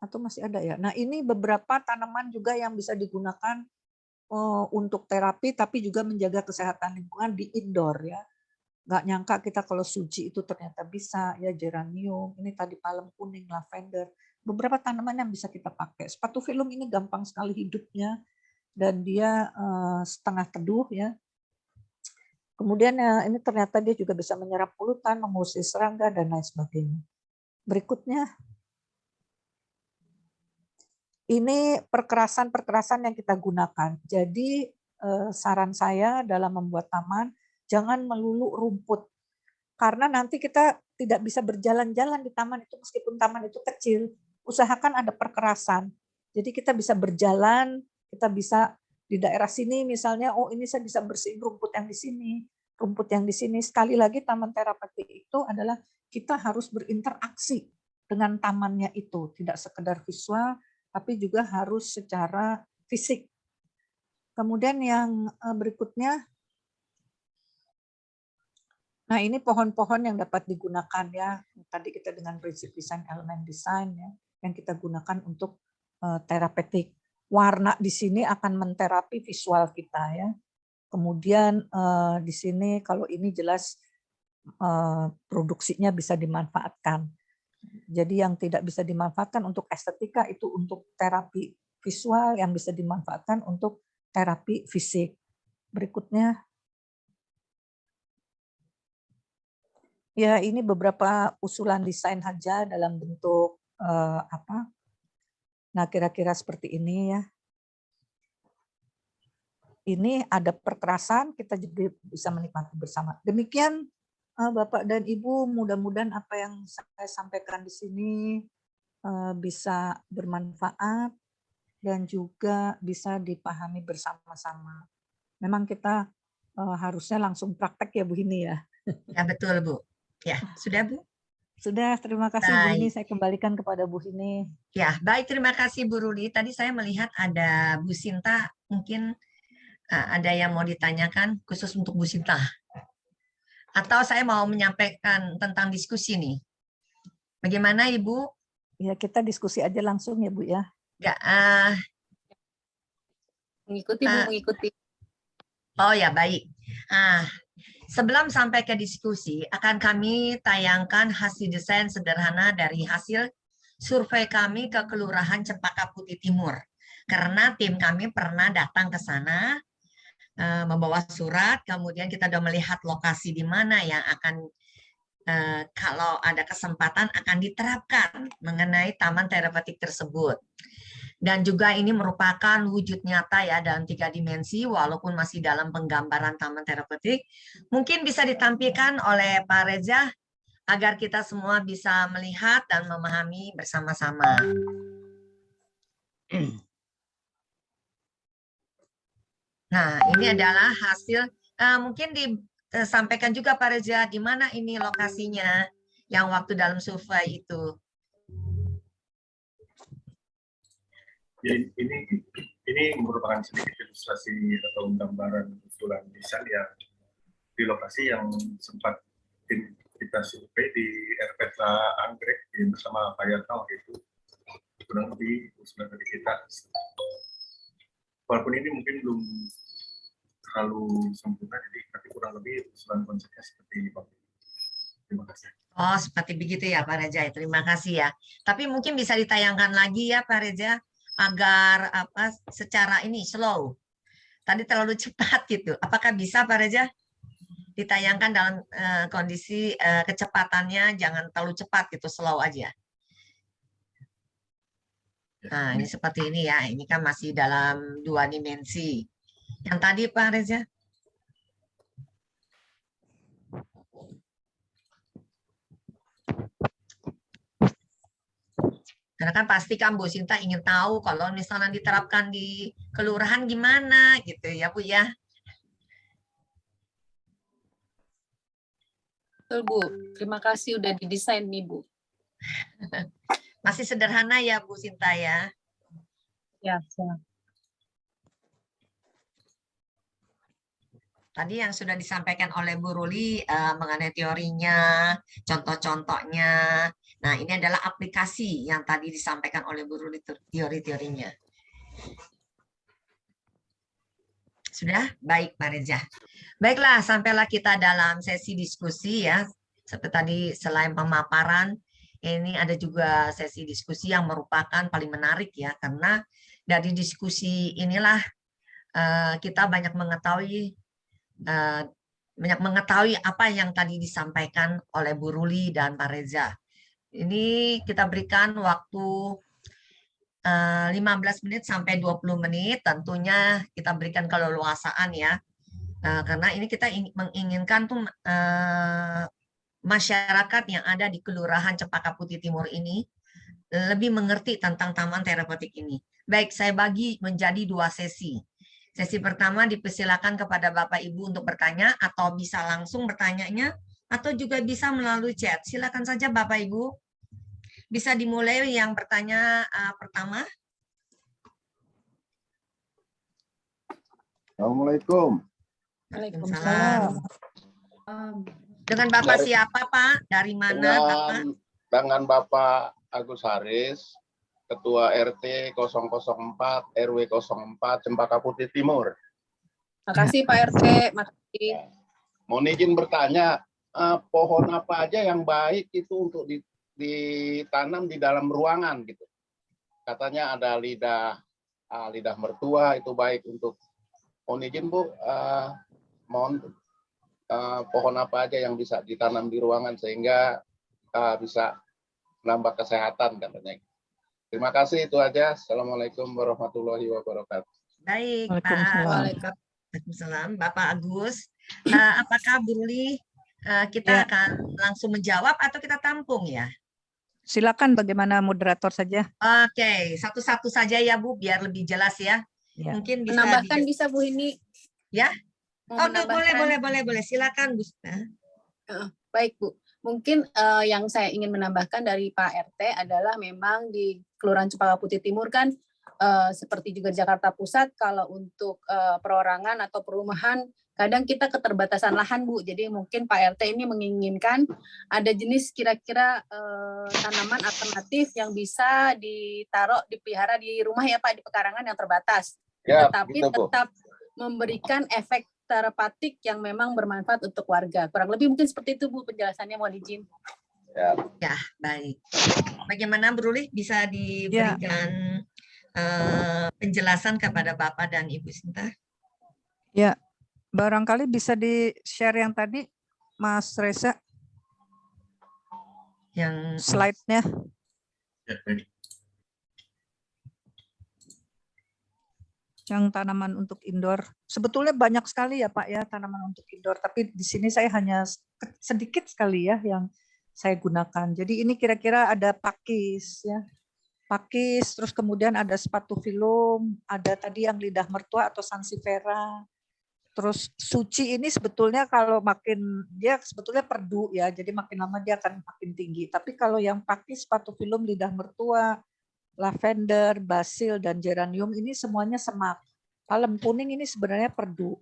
atau masih ada ya. Nah, ini beberapa tanaman juga yang bisa digunakan untuk terapi tapi juga menjaga kesehatan lingkungan di indoor ya. nggak nyangka kita kalau suji itu ternyata bisa, ya geranium, ini tadi palem kuning, lavender, beberapa tanaman yang bisa kita pakai. Sepatu velum ini gampang sekali hidupnya dan dia setengah teduh ya. Kemudian ini ternyata dia juga bisa menyerap polutan, mengusir serangga dan lain sebagainya. Berikutnya, ini perkerasan-perkerasan yang kita gunakan. Jadi saran saya dalam membuat taman, jangan melulu rumput. Karena nanti kita tidak bisa berjalan-jalan di taman itu meskipun taman itu kecil. Usahakan ada perkerasan. Jadi kita bisa berjalan, kita bisa di daerah sini misalnya, oh ini saya bisa bersihin rumput yang di sini, rumput yang di sini. Sekali lagi taman terapeutik itu adalah kita harus berinteraksi dengan tamannya itu, tidak sekedar visual, tapi juga harus secara fisik. Kemudian yang berikutnya, nah ini pohon-pohon yang dapat digunakan ya. Tadi kita dengan prinsip desain elemen desain ya, yang kita gunakan untuk terapeutik. Warna di sini akan menterapi visual kita ya. Kemudian di sini kalau ini jelas produksinya bisa dimanfaatkan. Jadi yang tidak bisa dimanfaatkan untuk estetika itu untuk terapi visual, yang bisa dimanfaatkan untuk terapi fisik. Berikutnya, ya ini beberapa usulan desain saja dalam bentuk apa? Nah kira-kira seperti ini ya. Ini ada perkerasan, kita juga bisa menikmati bersama. Demikian Bapak dan Ibu, mudah-mudahan apa yang saya sampaikan di sini bisa bermanfaat dan juga bisa dipahami bersama-sama. Memang kita harusnya langsung praktek ya Bu Hini ya.
Ya betul Bu. Ya sudah Bu.
Sudah, terima kasih Bu Hini.
Baik.
Saya kembalikan kepada Bu Hini.
Ya baik, terima kasih Bu Ruli. Tadi saya melihat ada Bu Sinta, mungkin ada yang mau ditanyakan khusus untuk Bu Sinta. Atau saya mau menyampaikan tentang diskusi nih. Bagaimana Ibu?
Ya kita diskusi aja langsung ya Bu ya.
Enggak,
Mengikuti Bu, mengikuti.
oh ya baik. Sebelum sampai ke diskusi, akan kami tayangkan hasil desain sederhana dari hasil survei kami ke Kelurahan Cempaka Putih Timur. Karena tim kami pernah datang ke sana, membawa surat, kemudian kita sudah melihat lokasi di mana yang akan, kalau ada kesempatan akan diterapkan mengenai taman terapeutik tersebut. Dan juga ini merupakan wujud nyata ya dalam 3 dimensi, walaupun masih dalam penggambaran taman terapeutik. Mungkin bisa ditampilkan oleh Pak Reza, agar kita semua bisa melihat dan memahami bersama-sama. Nah, ini adalah hasil, mungkin disampaikan juga Pak Reza, di mana ini lokasinya yang waktu dalam survei itu.
Ya, ini merupakan sedikit ilustrasi atau gambaran usulan desain yang di lokasi yang sempat kita survei di RPTA Anggrek bersama Pak Yatna waktu itu, kurang lebih usulan dari kita. Walaupun ini mungkin belum terlalu sempurna, jadi tapi kurang lebih usulan konsepnya seperti ini Pak. Terima kasih.
Oh, seperti begitu ya Pak Reza. Terima kasih ya. Tapi mungkin bisa ditayangkan lagi ya Pak Reza, agar apa secara ini slow. Tadi terlalu cepat gitu. Apakah bisa Pak Reza ditayangkan dalam kondisi kecepatannya jangan terlalu cepat gitu, slow aja. Nah, ini seperti ini ya. Ini kan masih dalam 2 dimensi. Yang tadi Pak Reza. Karena kan pasti kan Bu Sinta ingin tahu kalau misalnya diterapkan di kelurahan gimana gitu ya Bu ya.
Betul Bu, terima kasih udah didesain nih Bu.
Masih sederhana ya Bu Sinta ya.
Ya, siap.
Tadi yang sudah disampaikan oleh Bu Ruli mengenai teorinya, contoh-contohnya. Nah, ini adalah aplikasi yang tadi disampaikan oleh Bu Ruli, teori-teorinya. Sudah? Baik, Pak Reza. Baiklah, sampailah kita dalam sesi diskusi ya. Seperti tadi, selain pemaparan, ini ada juga sesi diskusi yang merupakan paling menarik ya, karena dari diskusi inilah kita banyak mengetahui apa yang tadi disampaikan oleh Bu Ruli dan Pak Reza. Ini kita berikan waktu 15 menit sampai 20 menit, tentunya kita berikan keleluasaan ya. Karena ini kita menginginkan tuh masyarakat yang ada di Kelurahan Cempaka Putih Timur ini lebih mengerti tentang taman terapeutik ini. Baik, saya bagi menjadi 2 sesi. Sesi pertama dipersilakan kepada Bapak Ibu untuk bertanya atau bisa langsung bertanyanya atau juga bisa melalui chat. Silakan saja Bapak Ibu. Bisa dimulai yang bertanya pertama.
Assalamualaikum.
Waalaikumsalam. Dengan Bapak siapa Pak? Dari mana Bapak?
Dengan Bapak Agus Haris, Ketua RT 004 RW 04 Cempaka Putih Timur.
Makasih Pak RT, makasih.
Mohon izin bertanya, pohon apa aja yang baik itu untuk ditanam di dalam ruangan gitu? Katanya ada lidah mertua itu baik untuk. Mohon izin Bu, mohon pohon apa aja yang bisa ditanam di ruangan sehingga bisa menambah kesehatan katanya. Terima kasih, itu aja. Assalamualaikum warahmatullahi wabarakatuh.
Baik,
Waalaikumsalam.
Waalaikumsalam. Bapak Agus, apakah Bu Ruli kita akan langsung menjawab atau kita tampung ya?
Silakan, bagaimana moderator saja.
Oke, satu-satu saja ya Bu, biar lebih jelas ya.
Ya.
Mungkin bisa
Menambahkan bisa Bu ini.
Ya?
Mau
Oh, boleh. Silakan Bu.
Baik Bu, mungkin yang saya ingin menambahkan dari Pak RT adalah memang di Kelurahan Cempaka Putih Timur kan seperti juga Jakarta Pusat, kalau untuk perorangan atau perumahan kadang kita keterbatasan lahan Bu. Jadi mungkin Pak RT ini menginginkan ada jenis kira-kira tanaman alternatif yang bisa dipelihara di rumah ya Pak, di pekarangan yang terbatas.
Ya,
Tetapi
gitu, Bu.
tetap memberikan efek terapeutik yang memang bermanfaat untuk warga. Kurang lebih mungkin seperti itu Bu penjelasannya, mohon izin.
Ya, baik. Bagaimana Bu Ruli, bisa diberikan penjelasan kepada Bapak dan Ibu Sinta?
Ya, barangkali bisa di-share yang tadi, Mas Reza,
Yang
slide-nya.
Ya, baik.
Yang tanaman untuk indoor. Sebetulnya banyak sekali ya Pak ya tanaman untuk indoor, tapi di sini saya hanya sedikit sekali ya yang saya gunakan. Jadi ini kira-kira ada pakis ya. Pakis, terus kemudian ada sepatu filum, ada tadi yang lidah mertua atau sansevieria. Terus suci ini sebetulnya kalau makin dia sebetulnya perdu ya, jadi makin lama dia akan makin tinggi. Tapi kalau yang pakis, sepatu filum, lidah mertua, lavender, basil, dan geranium ini semuanya semak. Palem kuning ini sebenarnya perdu.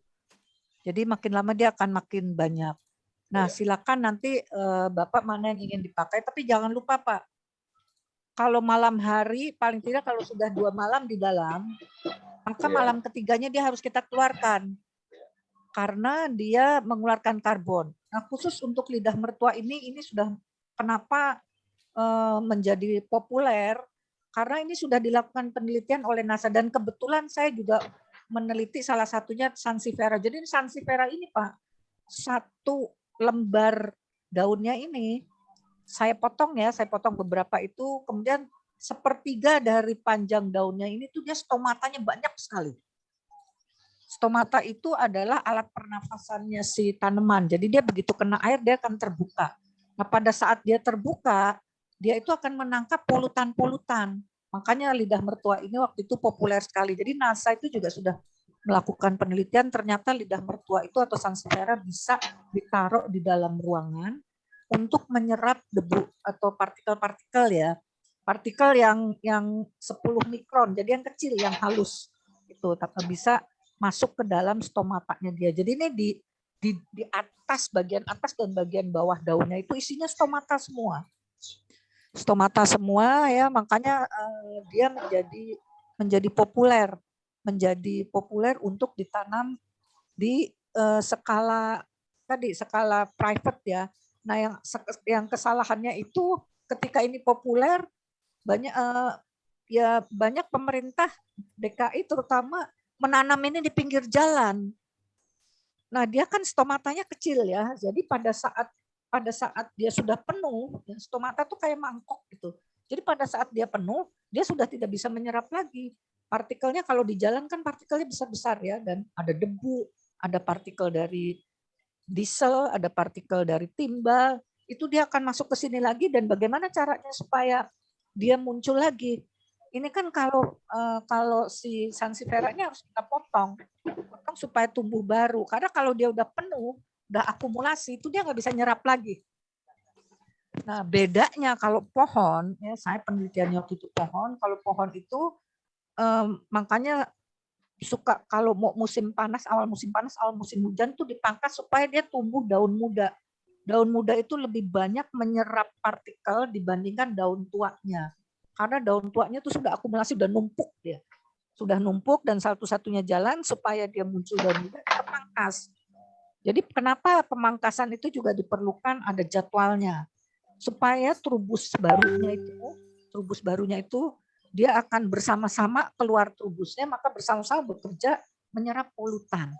Jadi makin lama dia akan makin banyak. Nah silakan nanti Bapak mana yang ingin dipakai, tapi jangan lupa Pak, kalau malam hari paling tidak kalau sudah 2 malam di dalam, maka malam ketiganya dia harus kita keluarkan. Karena dia mengeluarkan karbon. Nah khusus untuk lidah mertua ini sudah kenapa menjadi populer, karena ini sudah dilakukan penelitian oleh NASA dan kebetulan saya juga meneliti salah satunya sansevieria. Jadi sansevieria ini Pak, 1 lembar daunnya ini saya potong beberapa itu, kemudian 1/3 dari panjang daunnya ini tuh dia stomatanya banyak sekali. Stomata itu adalah alat pernafasannya si tanaman. Jadi dia begitu kena air dia akan terbuka. Nah pada saat dia terbuka, dia itu akan menangkap polutan-polutan. Makanya lidah mertua ini waktu itu populer sekali. Jadi NASA itu juga sudah melakukan penelitian, ternyata lidah mertua itu atau sansevieria bisa ditaruh di dalam ruangan untuk menyerap debu atau partikel-partikel ya. Partikel yang 10 mikron, jadi yang kecil, yang halus. Itu bisa masuk ke dalam stomatanya dia. Jadi ini di atas, bagian atas dan bagian bawah daunnya itu isinya stomata semua. Stomata semua ya, makanya dia menjadi populer. menjadi populer untuk ditanam di skala private ya. Nah, yang kesalahannya itu ketika ini populer banyak pemerintah DKI terutama menanam ini di pinggir jalan. Nah, dia kan stomatanya kecil ya. Jadi pada saat dia sudah penuh, ya, stomata tuh kayak mangkok gitu. Jadi pada saat dia penuh, dia sudah tidak bisa menyerap lagi. Partikelnya kalau di jalan kan partikelnya besar-besar ya, dan ada debu, ada partikel dari diesel, ada partikel dari timbal, itu dia akan masuk ke sini lagi. Dan bagaimana caranya supaya dia muncul lagi? Ini kan kalau si Sansevieria-nya harus kita potong supaya tumbuh baru. Karena kalau dia udah penuh, udah akumulasi, itu dia nggak bisa nyerap lagi. Nah, bedanya kalau pohon, ya saya penelitiannya waktu itu pohon, kalau pohon itu makanya suka kalau mau musim panas, awal musim hujan tuh dipangkas supaya dia tumbuh daun muda. Daun muda itu lebih banyak menyerap partikel dibandingkan daun tuanya. Karena daun tuanya itu sudah akumulasi, sudah numpuk dia. Sudah numpuk dan satu-satunya jalan supaya dia muncul daun muda, kita pangkas. Jadi kenapa pemangkasan itu juga diperlukan ada jadwalnya. Supaya trubus barunya itu dia akan bersama-sama keluar trubusnya, maka bersama-sama bekerja menyerap polutan.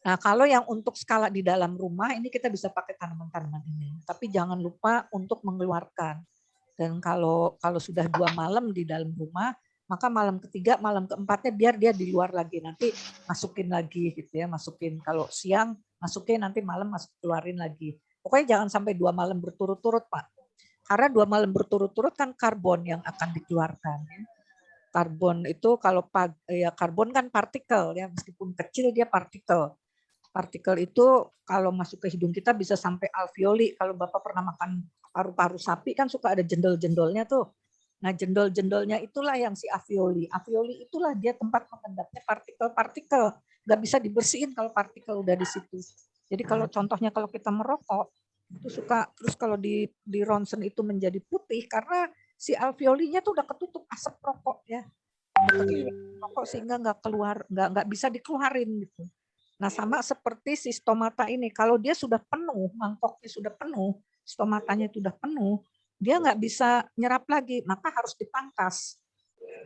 Nah, kalau yang untuk skala di dalam rumah, ini kita bisa pakai tanaman-tanaman ini. Tapi jangan lupa untuk mengeluarkan. Dan kalau sudah 2 malam di dalam rumah, maka malam ketiga, malam keempatnya biar dia di luar lagi. Nanti masukin lagi gitu ya, masukin kalau siang, masukin nanti malam keluarin lagi. Pokoknya jangan sampai 2 malam berturut-turut, Pak. Karena 2 malam berturut-turut kan karbon yang akan dikeluarkan. Karbon itu kalau karbon kan partikel ya, meskipun kecil dia partikel. Partikel itu kalau masuk ke hidung kita bisa sampai alveoli. Kalau Bapak pernah makan paru-paru sapi kan suka ada jendol-jendolnya tuh. Nah, jendol-jendolnya itulah yang si alveoli. Alveoli itulah dia tempat mengendapnya partikel-partikel. Nggak bisa dibersihin kalau partikel udah di situ. Jadi kalau contohnya kalau kita merokok, itu suka terus kalau di ronsen itu menjadi putih karena si alveolinya tuh udah ketutup asap rokok ya. Rokok sehingga nggak bisa dikeluarin gitu. Nah, sama seperti si stomata ini, kalau dia sudah penuh, mangkoknya sudah penuh, stomatanya sudah penuh, dia nggak bisa nyerap lagi, maka harus dipangkas.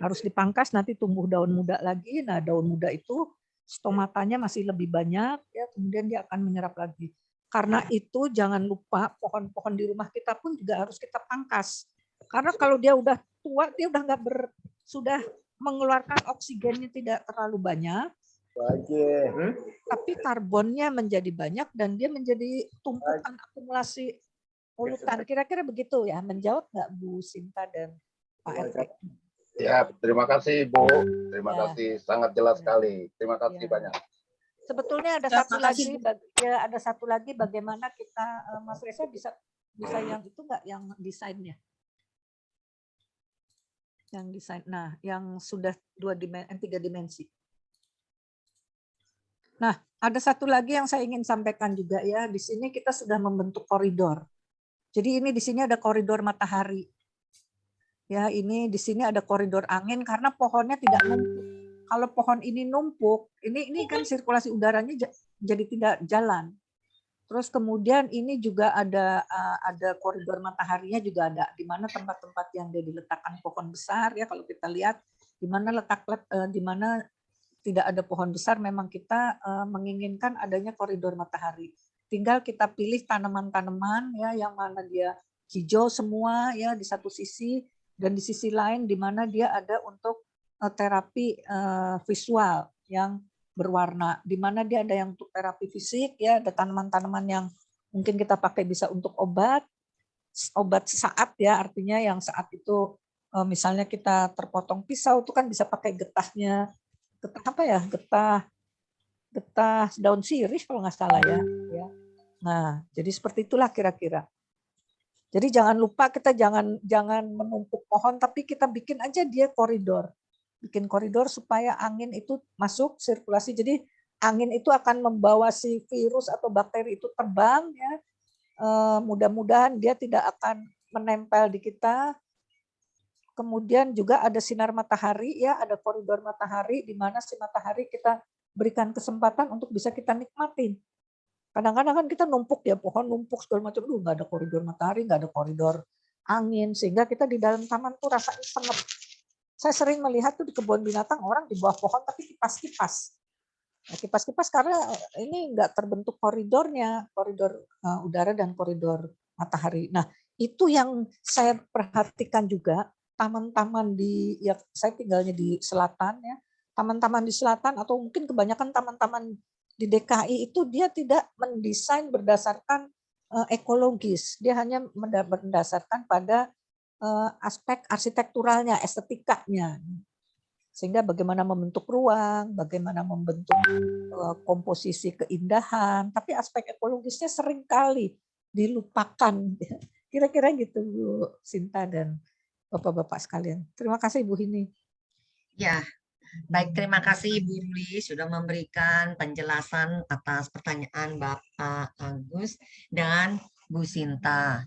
Harus dipangkas, nanti tumbuh daun muda lagi. Nah, daun muda itu stomatanya masih lebih banyak, ya kemudian dia akan menyerap lagi. Karena itu jangan lupa pohon-pohon di rumah kita pun juga harus kita pangkas. Karena kalau dia udah tua, dia udah sudah mengeluarkan oksigennya tidak terlalu banyak. Tapi karbonnya menjadi banyak dan dia menjadi tumpukan akumulasi polutan. Kira-kira begitu ya, menjawab nggak Bu Sinta dan Pak Efek?
Ya, terima kasih Bu. Terima kasih, sangat jelas sekali. Terima kasih banyak.
Sebetulnya ada satu lagi bagaimana kita Mas Reza bisa yang itu nggak yang desainnya? Yang desain. Nah, yang sudah 3 dimensi. Nah, ada satu lagi yang saya ingin sampaikan juga ya. Di sini kita sudah membentuk koridor. Jadi ini di sini ada koridor matahari. Ya, ini di sini ada koridor angin karena pohonnya tidak numpuk. Kalau pohon ini numpuk, ini kan sirkulasi udaranya jadi tidak jalan. Terus kemudian ini juga ada koridor mataharinya juga ada di mana tempat-tempat yang dia diletakkan pohon besar ya, kalau kita lihat di mana tidak ada pohon besar, memang kita menginginkan adanya koridor matahari. Tinggal kita pilih tanaman-tanaman ya yang mana dia hijau semua ya di satu sisi, dan di sisi lain di mana dia ada untuk terapi visual yang berwarna, di mana dia ada yang untuk terapi fisik ya, ada tanaman-tanaman yang mungkin kita pakai bisa untuk obat sesaat ya, artinya yang saat itu misalnya kita terpotong pisau itu kan bisa pakai getah daun sirih kalau nggak salah ya. Nah, jadi seperti itulah kira-kira. Jadi jangan lupa kita jangan menumpuk pohon, tapi kita bikin aja dia koridor. Bikin koridor supaya angin itu masuk sirkulasi. Jadi angin itu akan membawa si virus atau bakteri itu terbang ya. Mudah-mudahan dia tidak akan menempel di kita. kemudian juga ada sinar matahari ya, ada koridor matahari di mana si matahari kita berikan kesempatan untuk bisa kita nikmatin. Kadang-kadang kan kita numpuk ya, pohon numpuk segala macam, nggak ada koridor matahari, nggak ada koridor angin, sehingga kita di dalam taman tuh rasanya sengep. Saya sering melihat tuh di kebun binatang orang di bawah pohon tapi kipas-kipas. Nah, kipas-kipas karena ini nggak terbentuk koridornya, koridor udara dan koridor matahari. Nah, itu yang saya perhatikan juga, taman-taman di, ya saya tinggalnya di selatan ya, taman-taman di selatan atau mungkin kebanyakan taman-taman di DKI itu dia tidak mendesain berdasarkan ekologis, dia hanya berdasarkan pada aspek arsitekturalnya, estetikanya. Sehingga bagaimana membentuk ruang, bagaimana membentuk komposisi keindahan, tapi aspek ekologisnya seringkali dilupakan. Kira-kira gitu Bu Sinta dan Bapak-bapak sekalian. Terima kasih Bu Hini.
Ya, baik, terima kasih Ibu Ruli sudah memberikan penjelasan atas pertanyaan Bapak Agus dan Bu Sinta.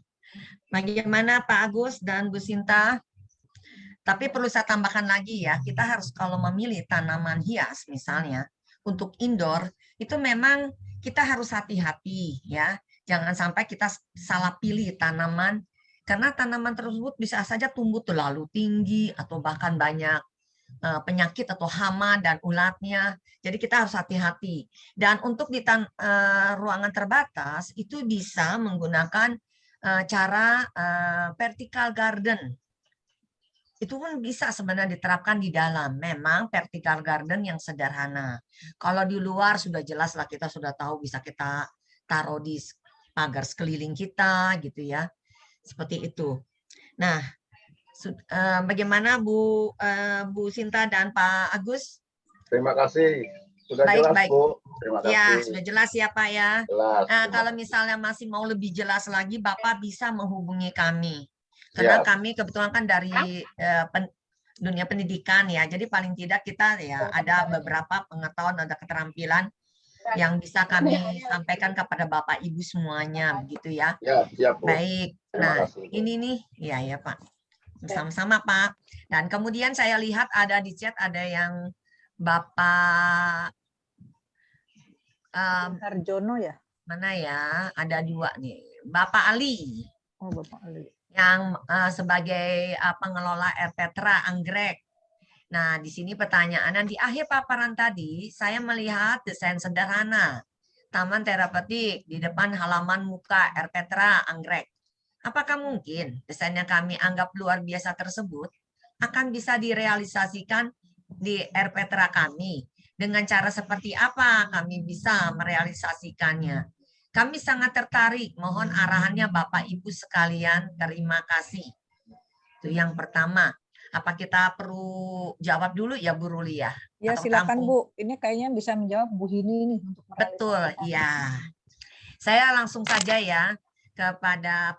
Bagaimana Pak Agus dan Bu Sinta? Tapi perlu saya tambahkan lagi ya, kita harus kalau memilih tanaman hias misalnya untuk indoor, itu memang kita harus hati-hati ya. Jangan sampai kita salah pilih tanaman, karena tanaman tersebut bisa saja tumbuh terlalu tinggi atau bahkan banyak penyakit atau hama dan ulatnya. Jadi kita harus hati-hati. Dan untuk di ruangan terbatas itu bisa menggunakan cara vertical garden. Itu pun bisa sebenarnya diterapkan di dalam. Memang vertical garden yang sederhana. Kalau di luar sudah jelas lah, kita sudah tahu bisa kita taruh di pagar sekeliling kita gitu ya. Seperti itu. Nah, bagaimana Bu Sinta dan Pak Agus?
Terima kasih. Sudah
Baik,
jelas,
baik.
Bu. Terima kasih.
Ya, sudah jelas ya Pak ya.
Jelas.
Kalau misalnya masih mau lebih jelas lagi, Bapak bisa menghubungi kami. Karena kami kebetulan kan dari dunia pendidikan ya, jadi paling tidak kita ya ada beberapa pengetahuan, ada keterampilan yang bisa kami sampaikan kepada Bapak Ibu semuanya, begitu ya.
Ya, siap, Bu.
Baik,
Terima
nah
kasih, Bu.
ini nih, ya Pak, sama-sama Pak. Dan kemudian saya lihat ada di chat ada yang Bapak
Harjono ya?
mana ya, ada dua nih, Bapak Ali.
Oh, Bapak Ali.
Yang sebagai pengelola Erpetra Anggrek. Nah, di sini pertanyaannya, di akhir paparan tadi, saya melihat desain sederhana, taman terapeutik di depan halaman muka Erpetra Anggrek. Apakah mungkin desain yang kami anggap luar biasa tersebut akan bisa direalisasikan di Erpetra kami? Dengan cara seperti apa kami bisa merealisasikannya? Kami sangat tertarik, mohon arahannya Bapak Ibu sekalian, terima kasih. Itu yang pertama. Apa kita perlu jawab dulu ya Bu Ruli ya?
Ya silakan Bu, ini kayaknya bisa menjawab Bu Hini nih.
Betul, ya. Saya langsung saja ya kepada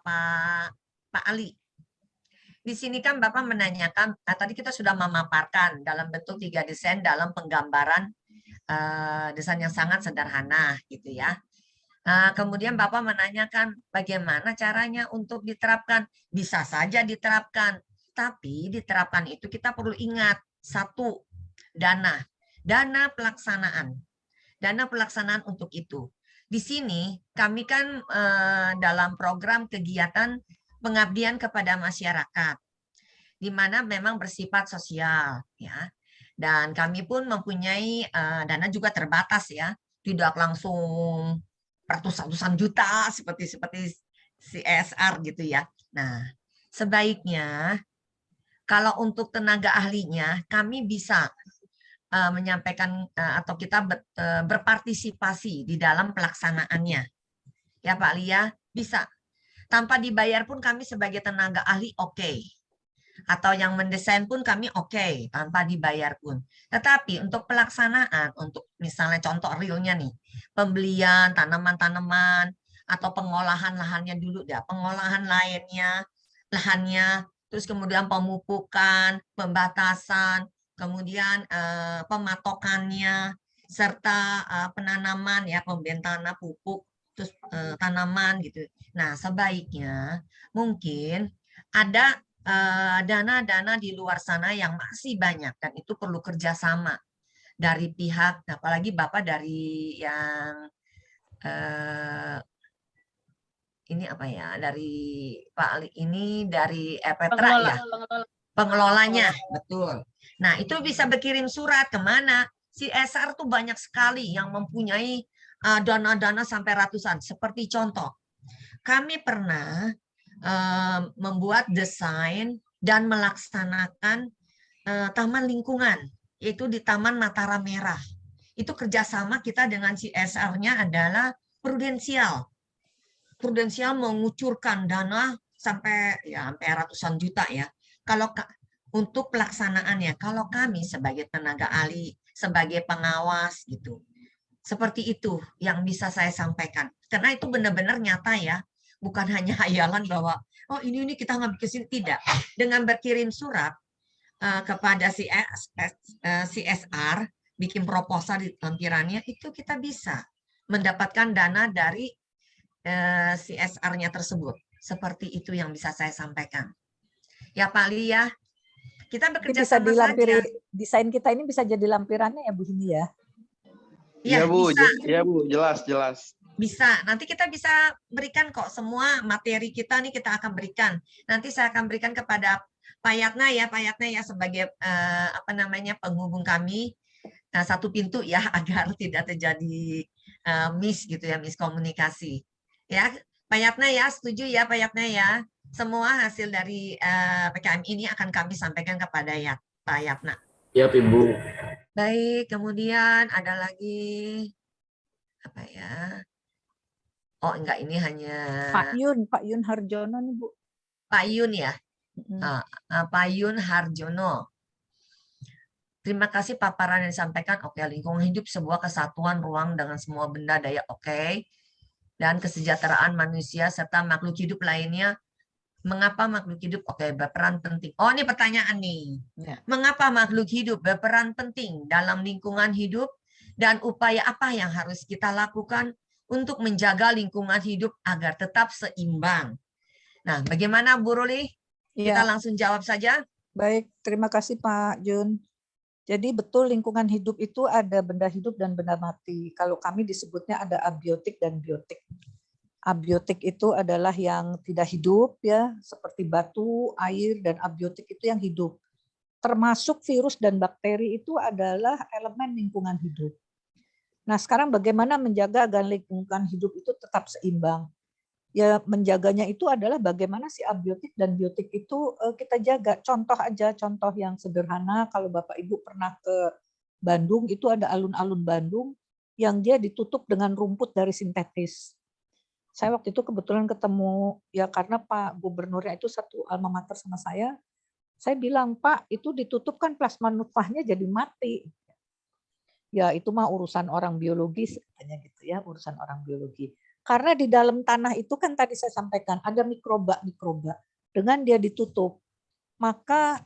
Pak Ali. Di sini kan Bapak menanyakan, tadi kita sudah memaparkan dalam bentuk 3 desain dalam penggambaran desain yang sangat sederhana gitu ya. Kemudian Bapak menanyakan bagaimana caranya untuk diterapkan. Bisa saja diterapkan, tapi diterapkan itu kita perlu ingat, satu, dana pelaksanaan. Dana pelaksanaan untuk itu. Di sini kami kan dalam program kegiatan pengabdian kepada masyarakat, di mana memang bersifat sosial ya. Dan kami pun mempunyai dana juga terbatas ya, tidak langsung ratusan juta seperti CSR gitu ya. Nah, sebaiknya kalau untuk tenaga ahlinya kami bisa menyampaikan atau kita berpartisipasi di dalam pelaksanaannya. Ya Pak Lia, bisa. Tanpa dibayar pun kami sebagai tenaga ahli oke. Atau yang mendesain pun kami oke, tanpa dibayar pun. Tetapi untuk pelaksanaan, untuk misalnya contoh realnya nih, pembelian tanaman-tanaman atau pengolahan lahannya dulu dah, pengolahan lahannya, terus kemudian pemupukan, pembatasan, kemudian pematokannya, serta penanaman ya, pembelian tanah, pupuk, terus tanaman gitu. Nah, sebaiknya mungkin ada dana-dana di luar sana yang masih banyak dan itu perlu kerjasama dari pihak, apalagi Bapak dari yang ini apa ya, dari Pak Ali ini dari Petra ya, pengelolanya, betul. Nah itu bisa berkirim surat kemana? CSR tuh banyak sekali yang mempunyai dana-dana sampai ratusan. Seperti contoh, kami pernah membuat desain dan melaksanakan taman lingkungan, yaitu di Taman Mataram Merah. Itu kerjasama kita dengan CSR-nya adalah Prudensial. Prudensial mengucurkan dana sampai ratusan juta ya. Kalau untuk pelaksanaannya, kalau kami sebagai tenaga ahli, sebagai pengawas gitu, seperti itu yang bisa saya sampaikan. Karena itu benar-benar nyata ya, bukan hanya hayalan bahwa oh ini kita nggak bikin, tidak. Dengan berkirim surat kepada CSR, bikin proposal di lampirannya, itu kita bisa mendapatkan dana dari CSR-nya tersebut. Seperti itu yang bisa saya sampaikan. Ya Pak Li ya, kita bekerja
bisa
sama
dilampiri,
saja.
desain kita ini bisa jadi lampirannya ya Bu Hini ya?
Iya
Bu,
bisa.
ya Bu, jelas.
Bisa, nanti kita bisa berikan kok semua materi kita nih kita akan berikan. Nanti saya akan berikan kepada Pak Yatna ya sebagai penghubung kami satu pintu ya agar tidak terjadi miskomunikasi. Ya, Pak Yatna ya, setuju ya Pak Yatna ya. Semua hasil dari PKM ini akan kami sampaikan kepada Pak Yatna.
Ya, Ibu.
Baik, kemudian ada lagi apa ya? Oh enggak, ini hanya
Pak Yun Harjono nih Bu.
Pak Yun ya. Pak Yun Harjono. Terima kasih paparan yang disampaikan. Oke, lingkungan hidup sebuah kesatuan ruang dengan semua benda daya dan kesejahteraan manusia serta makhluk hidup lainnya. Mengapa makhluk hidup berperan penting? Oh, ini pertanyaan nih.
Ya.
Mengapa makhluk hidup berperan penting dalam lingkungan hidup dan upaya apa yang harus kita lakukan untuk menjaga lingkungan hidup agar tetap seimbang? Nah, bagaimana Bu Ruli? Kita langsung jawab saja.
Baik, terima kasih Pak Jun. Jadi betul lingkungan hidup itu ada benda hidup dan benda mati. Kalau kami disebutnya ada abiotik dan biotik. Abiotik itu adalah yang tidak hidup ya, seperti batu, air, dan abiotik itu yang hidup. Termasuk virus dan bakteri itu adalah elemen lingkungan hidup. Nah, sekarang bagaimana menjaga agar lingkungan hidup itu tetap seimbang? Ya, menjaganya itu adalah bagaimana si abiotik dan biotik itu kita jaga. Contoh yang sederhana, kalau Bapak Ibu pernah ke Bandung, itu ada alun-alun Bandung yang dia ditutup dengan rumput dari sintetis. Saya waktu itu kebetulan ketemu, ya karena Pak Gubernurnya itu satu alma mater sama saya bilang, Pak, itu ditutup kan plasma nutfahnya jadi mati. Ya itu mah urusan orang biologis, katanya gitu ya, urusan orang biologi. Karena di dalam tanah itu kan tadi saya sampaikan ada mikroba. Dengan dia ditutup, maka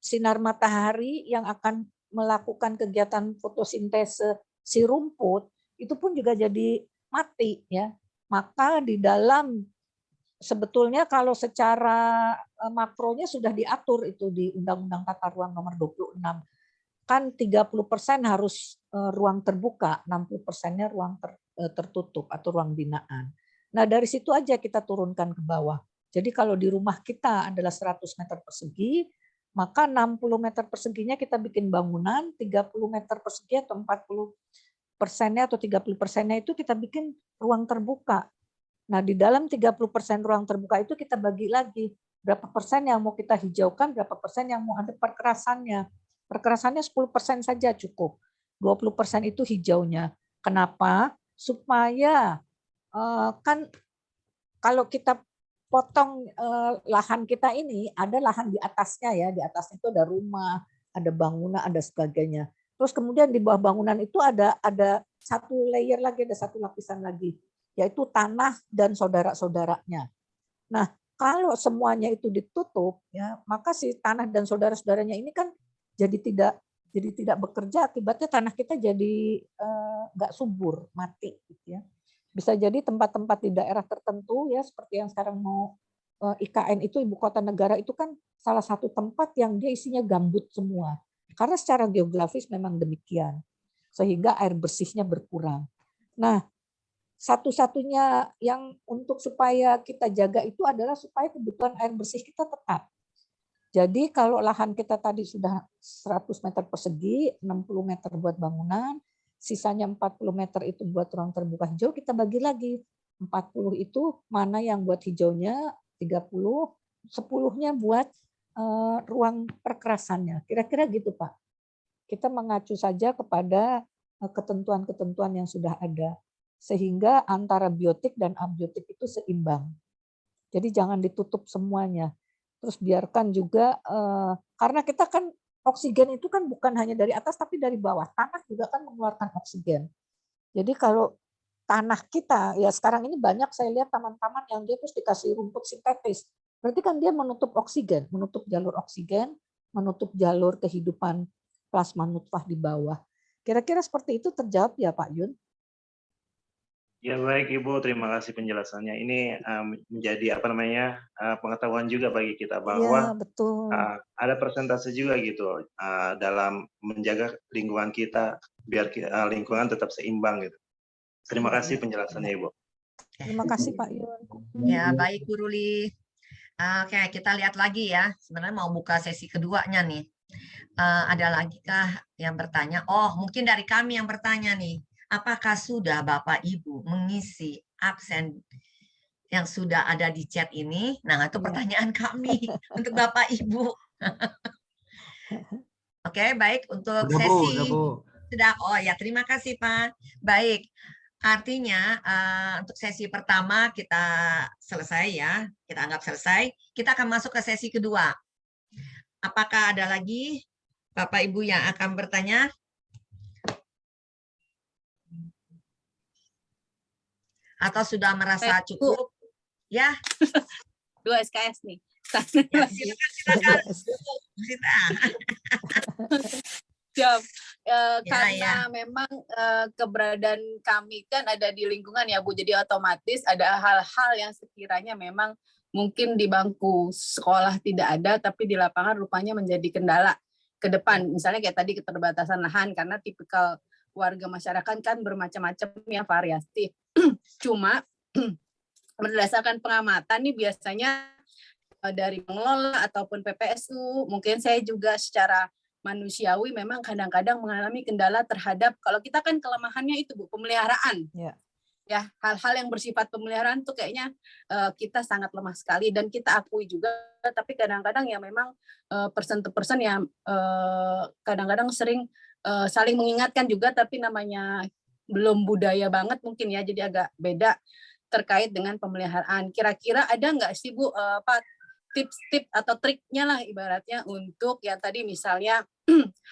sinar matahari yang akan melakukan kegiatan fotosintese si rumput itu pun juga jadi mati ya. Maka di dalam sebetulnya kalau secara makronya sudah diatur itu di Undang-Undang Tata Ruang nomor 26. Kan 30% harus ruang terbuka, 60%-nya ruang tertutup atau ruang binaan. Nah dari situ aja kita turunkan ke bawah. Jadi kalau di rumah kita adalah 100 meter persegi, maka 60 meter perseginya kita bikin bangunan, 30 meter persegi atau 40%-nya atau 30%-nya itu kita bikin ruang terbuka. Nah di dalam 30% ruang terbuka itu kita bagi lagi berapa persen yang mau kita hijaukan, berapa persen yang mau ada perkerasannya. Perkerasannya 10% saja cukup. 20% itu hijaunya. Kenapa? Supaya kan kalau kita potong lahan kita ini, ada lahan di atasnya ya. Di atasnya itu ada rumah, ada bangunan, ada sebagainya. Terus kemudian di bawah bangunan itu ada satu layer lagi, ada satu lapisan lagi, yaitu tanah dan saudara-saudaranya. Nah, kalau semuanya itu ditutup, ya maka si tanah dan saudara-saudaranya ini kan jadi tidak bekerja, akibatnya tanah kita jadi nggak subur, mati gitu ya. Bisa jadi tempat-tempat di daerah tertentu ya seperti yang sekarang mau IKN itu ibu kota negara itu kan salah satu tempat yang dia isinya gambut semua. Karena secara geografis memang demikian. Sehingga air bersihnya berkurang. Nah, satu-satunya yang untuk supaya kita jaga itu adalah supaya kebutuhan air bersih kita tetap. Jadi kalau lahan kita tadi sudah 100 meter persegi, 60 meter buat bangunan, sisanya 40 meter itu buat ruang terbuka hijau, kita bagi lagi. 40 itu mana yang buat hijaunya, 30, 10-nya buat ruang perkerasannya. Kira-kira gitu, Pak. Kita mengacu saja kepada ketentuan-ketentuan yang sudah ada. Sehingga antara biotik dan abiotik itu seimbang. Jadi jangan ditutup semuanya. Terus biarkan juga, karena kita kan oksigen itu kan bukan hanya dari atas tapi dari bawah. Tanah juga kan mengeluarkan oksigen. Jadi kalau tanah kita, ya sekarang ini banyak saya lihat taman-taman yang dia terus dikasih rumput sintetis. Berarti kan dia menutup oksigen, menutup jalur oksigen, menutup jalur kehidupan plasma nutfah di bawah. Kira-kira seperti itu terjawab ya Pak Yun?
Ya baik Ibu, terima kasih penjelasannya. Ini menjadi pengetahuan juga bagi kita bahwa
betul.
Ada persentase juga gitu dalam menjaga lingkungan kita biar lingkungan tetap seimbang gitu. Terima kasih penjelasannya Ibu.
Terima kasih Pak Yun.
Ya baik Bu Ruli. Oke, kita lihat lagi ya. Sebenarnya mau buka sesi keduanya nih. Ada lagi kah yang bertanya? Oh, mungkin dari kami yang bertanya nih. Apakah sudah Bapak Ibu mengisi absen yang sudah ada di chat ini? Nah, itu pertanyaan kami untuk Bapak Ibu. Oke, baik untuk sesi. Sudah, oh ya, terima kasih Pak. Baik, artinya untuk sesi pertama kita selesai ya, kita anggap selesai. Kita akan masuk ke sesi kedua. Apakah ada lagi Bapak Ibu yang akan bertanya? Atau sudah merasa cukup? Ya.
2 SKS nih.
Ya, silakan.
Siap. Karena memang keberadaan kami kan ada di lingkungan ya Bu, jadi otomatis ada hal-hal yang sekiranya memang mungkin di bangku sekolah tidak ada, tapi di lapangan rupanya menjadi kendala ke depan. Misalnya kayak tadi keterbatasan lahan, karena tipikal warga masyarakat kan bermacam-macam ya, variatif. Cuma berdasarkan pengamatan nih biasanya dari pengelola ataupun PPSU, mungkin saya juga secara manusiawi memang kadang-kadang mengalami kendala terhadap, kalau kita kan kelemahannya itu Bu, pemeliharaan. Ya, hal-hal yang bersifat pemeliharaan tuh kayaknya kita sangat lemah sekali, dan kita akui juga, tapi kadang-kadang ya memang person to person yang kadang-kadang sering saling mengingatkan juga, tapi namanya belum budaya banget mungkin ya, jadi agak beda terkait dengan pemeliharaan. Kira-kira ada nggak sih Bu tips-tips atau triknya lah ibaratnya untuk ya tadi misalnya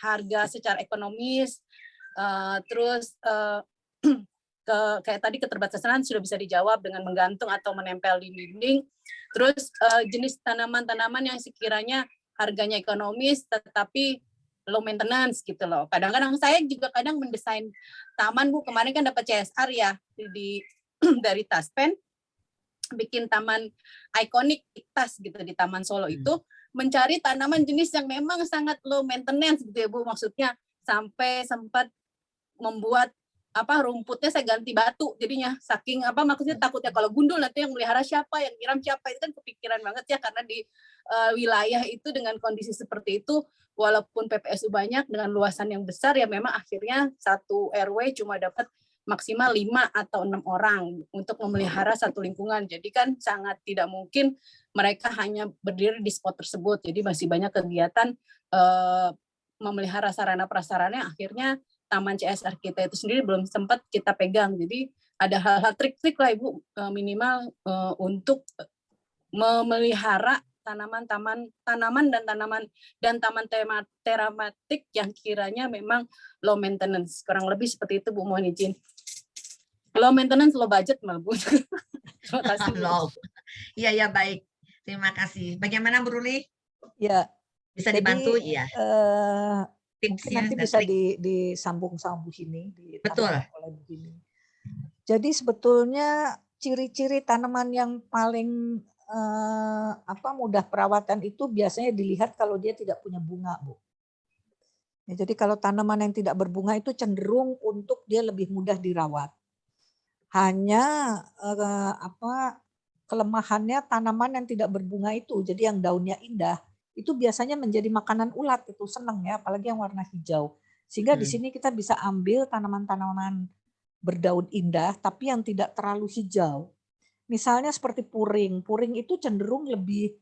harga secara ekonomis, terus kayak tadi keterbatasan sudah bisa dijawab dengan menggantung atau menempel di dinding. Terus jenis tanaman-tanaman yang sekiranya harganya ekonomis tetapi low maintenance gitu loh. Kadang-kadang saya juga kadang mendesain taman Bu, kemarin kan dapat CSR ya dari Taspen, bikin taman ikonik Tas gitu di Taman Solo itu, mencari tanaman jenis yang memang sangat low maintenance gitu ya Bu, maksudnya sampai sempat membuat rumputnya saya ganti batu jadinya, saking maksudnya takutnya kalau gundul nanti yang melihara siapa, yang nyiram siapa, itu kan kepikiran banget ya, karena di wilayah itu dengan kondisi seperti itu, walaupun PPSU banyak dengan luasan yang besar ya memang akhirnya satu RW cuma dapat maksimal 5 atau 6 orang untuk memelihara satu lingkungan. Jadi kan sangat tidak mungkin mereka hanya berdiri di spot tersebut. Jadi masih banyak kegiatan memelihara sarana prasarana, akhirnya Taman CSR kita itu sendiri belum sempat kita pegang. Jadi ada hal-hal trik-trik lah Ibu, minimal untuk memelihara tanaman dan taman tematik yang kiranya memang low maintenance. Kurang lebih seperti itu Bu, mohon izin. Low maintenance, low budget malah Bu. Terima kasih.
Iya baik. Terima kasih. Bagaimana Bu Ruli?
Ya.
Bisa dibantu? Iya.
Mungkin nanti bisa disambung sama Bu Hini.
Betul.
Oleh Bu Hini. Jadi sebetulnya ciri-ciri tanaman yang paling mudah perawatan itu biasanya dilihat kalau dia tidak punya bunga, Bu. Ya, jadi kalau tanaman yang tidak berbunga itu cenderung untuk dia lebih mudah dirawat. Hanya kelemahannya tanaman yang tidak berbunga itu, jadi yang daunnya indah, itu biasanya menjadi makanan ulat, itu senang ya, apalagi yang warna hijau. Sehingga di sini kita bisa ambil tanaman-tanaman berdaun indah tapi yang tidak terlalu hijau. Misalnya seperti puring. Puring itu cenderung lebih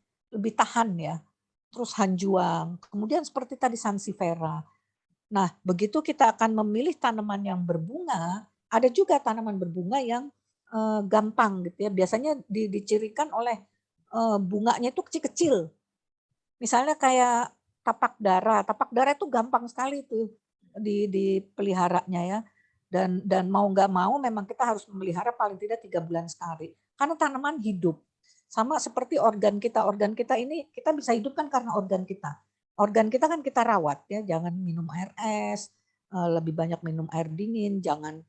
tahan ya. Terus hanjuang. Kemudian seperti tadi sansevieria. Nah, begitu kita akan memilih tanaman yang berbunga, ada juga tanaman berbunga yang gampang gitu ya. Biasanya dicirikan oleh bunganya itu kecil-kecil. Misalnya kayak tapak dara. Tapak dara itu gampang sekali tuh dipeliharanya ya. Dan mau nggak mau memang kita harus memelihara paling tidak 3 bulan sekali. Karena tanaman hidup. Sama seperti organ kita. Organ kita ini kita bisa hidup kan karena organ kita. Organ kita kan kita rawat ya. Jangan minum air es, lebih banyak minum air dingin, jangan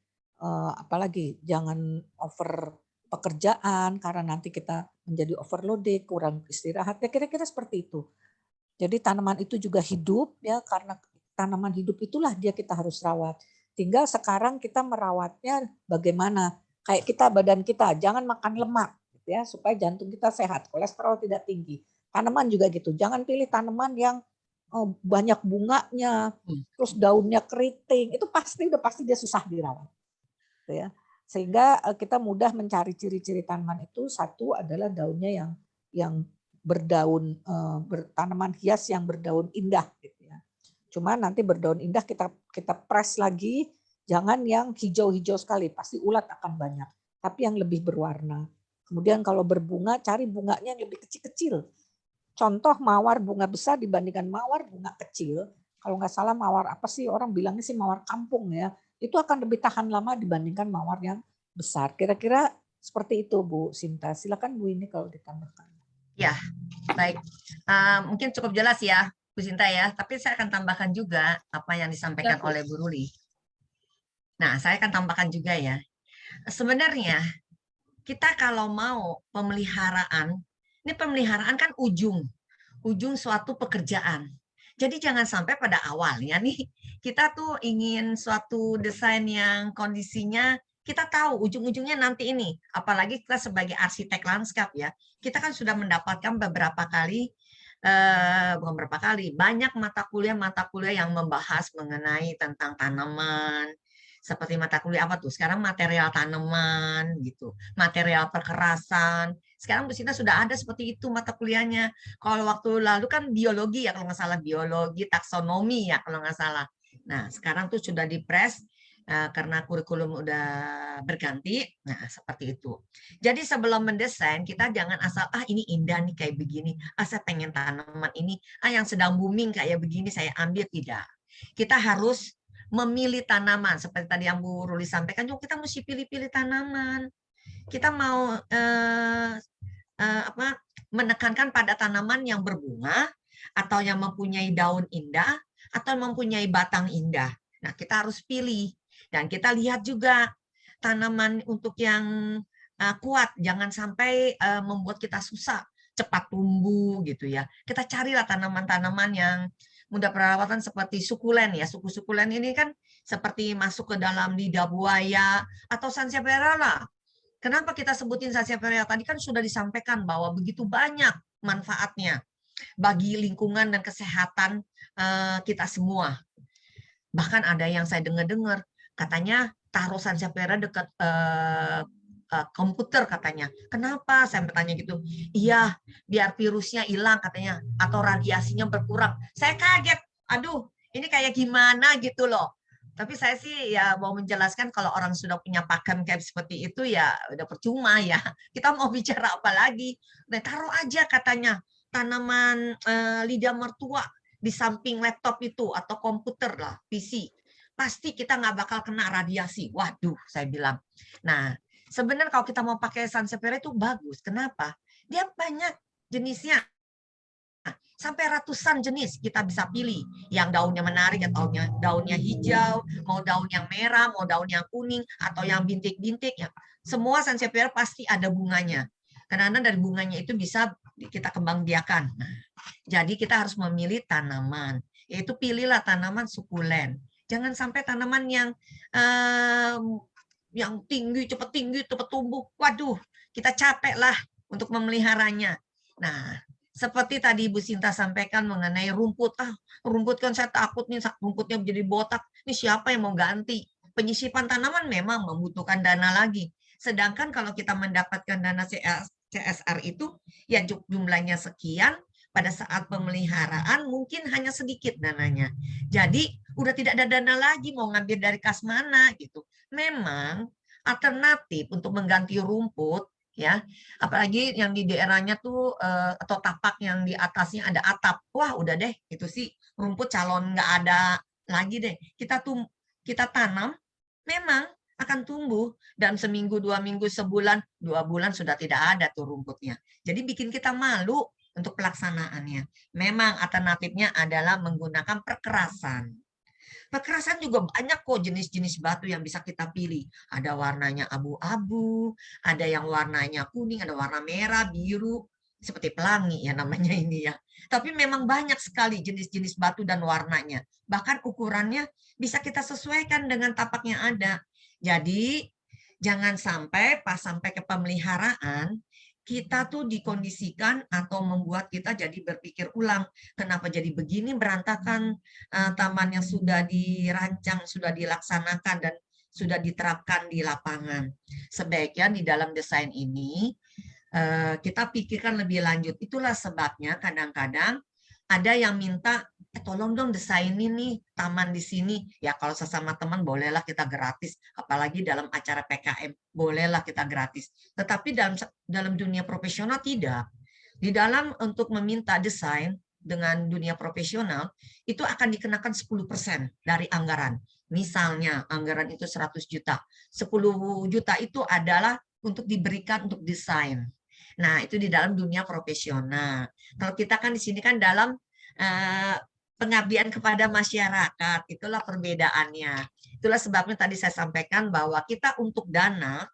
apalagi jangan over pekerjaan karena nanti kita menjadi overloaded, kurang istirahat. Ya kira-kira seperti itu. Jadi tanaman itu juga hidup ya, karena tanaman hidup itulah dia kita harus rawat. Tinggal sekarang kita merawatnya bagaimana? Kayak kita badan kita, jangan makan lemak gitu ya supaya jantung kita sehat, kolesterol tidak tinggi. Tanaman juga gitu. Jangan pilih tanaman yang banyak bunganya, terus daunnya keriting. Itu udah pasti dia susah dirawat. Gitu ya. Sehingga kita mudah mencari ciri-ciri tanaman itu. Satu adalah daunnya yang berdaun, tanaman hias yang berdaun indah gitu ya. Cuma nanti berdaun indah kita press lagi, jangan yang hijau-hijau sekali, pasti ulat akan banyak. Tapi yang lebih berwarna. Kemudian kalau berbunga, cari bunganya yang lebih kecil-kecil. Contoh mawar bunga besar dibandingkan mawar bunga kecil. Kalau nggak salah mawar apa sih, orang bilangnya sih mawar kampung ya. Itu akan lebih tahan lama dibandingkan mawar yang besar. Kira-kira seperti itu Bu Sinta. Silakan Bu ini kalau ditambahkan.
Ya, baik. Mungkin cukup jelas ya Bu Sinta ya, tapi saya akan tambahkan juga apa yang disampaikan oleh Bu Ruli. Nah, saya akan tambahkan juga ya. Sebenarnya kita kalau mau pemeliharaan, ini pemeliharaan kan ujung suatu pekerjaan. Jadi jangan sampai pada awalnya nih kita tuh ingin suatu desain yang kondisinya kita tahu ujung-ujungnya nanti ini. Apalagi kita sebagai arsitek lanskap ya, kita kan sudah mendapatkan banyak mata kuliah yang membahas mengenai tentang tanaman, seperti mata kuliah apa tuh sekarang, material tanaman gitu, material perkerasan. Sekarang di sini sudah ada seperti itu mata kuliahnya. Kalau waktu lalu kan biologi ya kalau nggak salah, biologi taksonomi ya kalau nggak salah. Nah sekarang tuh sudah dipres karena kurikulum udah berganti. Nah seperti itu. Jadi sebelum mendesain kita jangan asal ini indah nih kayak begini, saya pengen tanaman ini, yang sedang booming kayak begini saya ambil. Tidak. Kita harus memilih tanaman seperti tadi yang Bu Ruli sampaikan, juga kita mesti pilih-pilih tanaman. Kita mau menekankan pada tanaman yang berbunga atau yang mempunyai daun indah atau mempunyai batang indah. Nah, kita harus pilih dan kita lihat juga tanaman untuk yang kuat, jangan sampai membuat kita susah cepat tumbuh gitu ya. Kita carilah tanaman-tanaman yang mudah perawatan seperti sukulen ya. Sukulen ini kan seperti masuk ke dalam lidah buaya atau sansevieria lah. Kenapa kita sebutin sansevieria? Tadi kan sudah disampaikan bahwa begitu banyak manfaatnya bagi lingkungan dan kesehatan kita semua. Bahkan ada yang saya dengar katanya taruh sansevieria dekat komputer katanya. Kenapa? Saya bertanya gitu. Iya, biar virusnya hilang katanya atau radiasinya berkurang. Saya kaget. Aduh, ini kayak gimana gitu loh. Tapi saya sih ya mau menjelaskan kalau orang sudah punya pakem kayak seperti itu ya udah percuma ya. Kita mau bicara apa lagi? Nah, taruh aja katanya tanaman lidah mertua di samping laptop itu atau komputer lah, PC. Pasti kita nggak bakal kena radiasi. Waduh, saya bilang. Nah, sebenarnya kalau kita mau pakai sansevieria itu bagus. Kenapa? Dia banyak jenisnya. Sampai ratusan jenis kita bisa pilih. Yang daunnya menarik, atau daunnya hijau, mau daun yang merah, mau daun yang kuning, atau yang bintik-bintik. Ya. Semua sansevieria pasti ada bunganya. Kadang-kadang dari bunganya itu bisa kita kembangbiakan. Nah, jadi kita harus memilih tanaman, yaitu pilihlah tanaman sukulen. Jangan sampai tanaman yang tinggi, cepat tumbuh. Waduh, kita capek lah untuk memeliharanya. Nah, seperti tadi Ibu Sinta sampaikan mengenai rumput. Rumput kan saya takut nih, rumputnya menjadi botak. Ini siapa yang mau ganti? Penyisipan tanaman memang membutuhkan dana lagi. Sedangkan kalau kita mendapatkan dana CSR itu, ya jumlahnya sekian, pada saat pemeliharaan mungkin hanya sedikit dananya. Jadi udah tidak ada dana lagi, mau ngambil dari kas mana gitu. Memang alternatif untuk mengganti rumput, ya, apalagi yang di daerahnya tuh atau tapak yang di atasnya ada atap, wah udah deh itu sih rumput calon nggak ada lagi deh. Kita tanam, memang akan tumbuh dan seminggu, 2 minggu, sebulan, 2 bulan sudah tidak ada tuh rumputnya. Jadi bikin kita malu untuk pelaksanaannya. Memang alternatifnya adalah menggunakan perkerasan. Perkerasan juga banyak kok jenis-jenis batu yang bisa kita pilih. Ada warnanya abu-abu, ada yang warnanya kuning, ada warna merah, biru, seperti pelangi ya namanya ini ya. Tapi memang banyak sekali jenis-jenis batu dan warnanya. Bahkan ukurannya bisa kita sesuaikan dengan tapak yang ada. Jadi jangan sampai pas sampai ke pemeliharaan kita tuh dikondisikan atau membuat kita jadi berpikir ulang. Kenapa jadi begini berantakan taman yang sudah dirancang, sudah dilaksanakan, dan sudah diterapkan di lapangan. Sebaiknya di dalam desain ini kita pikirkan lebih lanjut. Itulah sebabnya kadang-kadang ada yang minta, tolong dong desainin nih taman di sini. Ya kalau sesama teman bolehlah kita gratis. Apalagi dalam acara PKM, bolehlah kita gratis. Tetapi dalam dunia profesional tidak. Di dalam untuk meminta desain dengan dunia profesional, itu akan dikenakan 10% dari anggaran. Misalnya anggaran itu 100 juta. 10 juta itu adalah untuk diberikan untuk desain. Nah, itu di dalam dunia profesional. Kalau kita kan di sini kan dalam pengabdian kepada masyarakat, itulah perbedaannya. Itulah sebabnya tadi saya sampaikan bahwa kita untuk dana,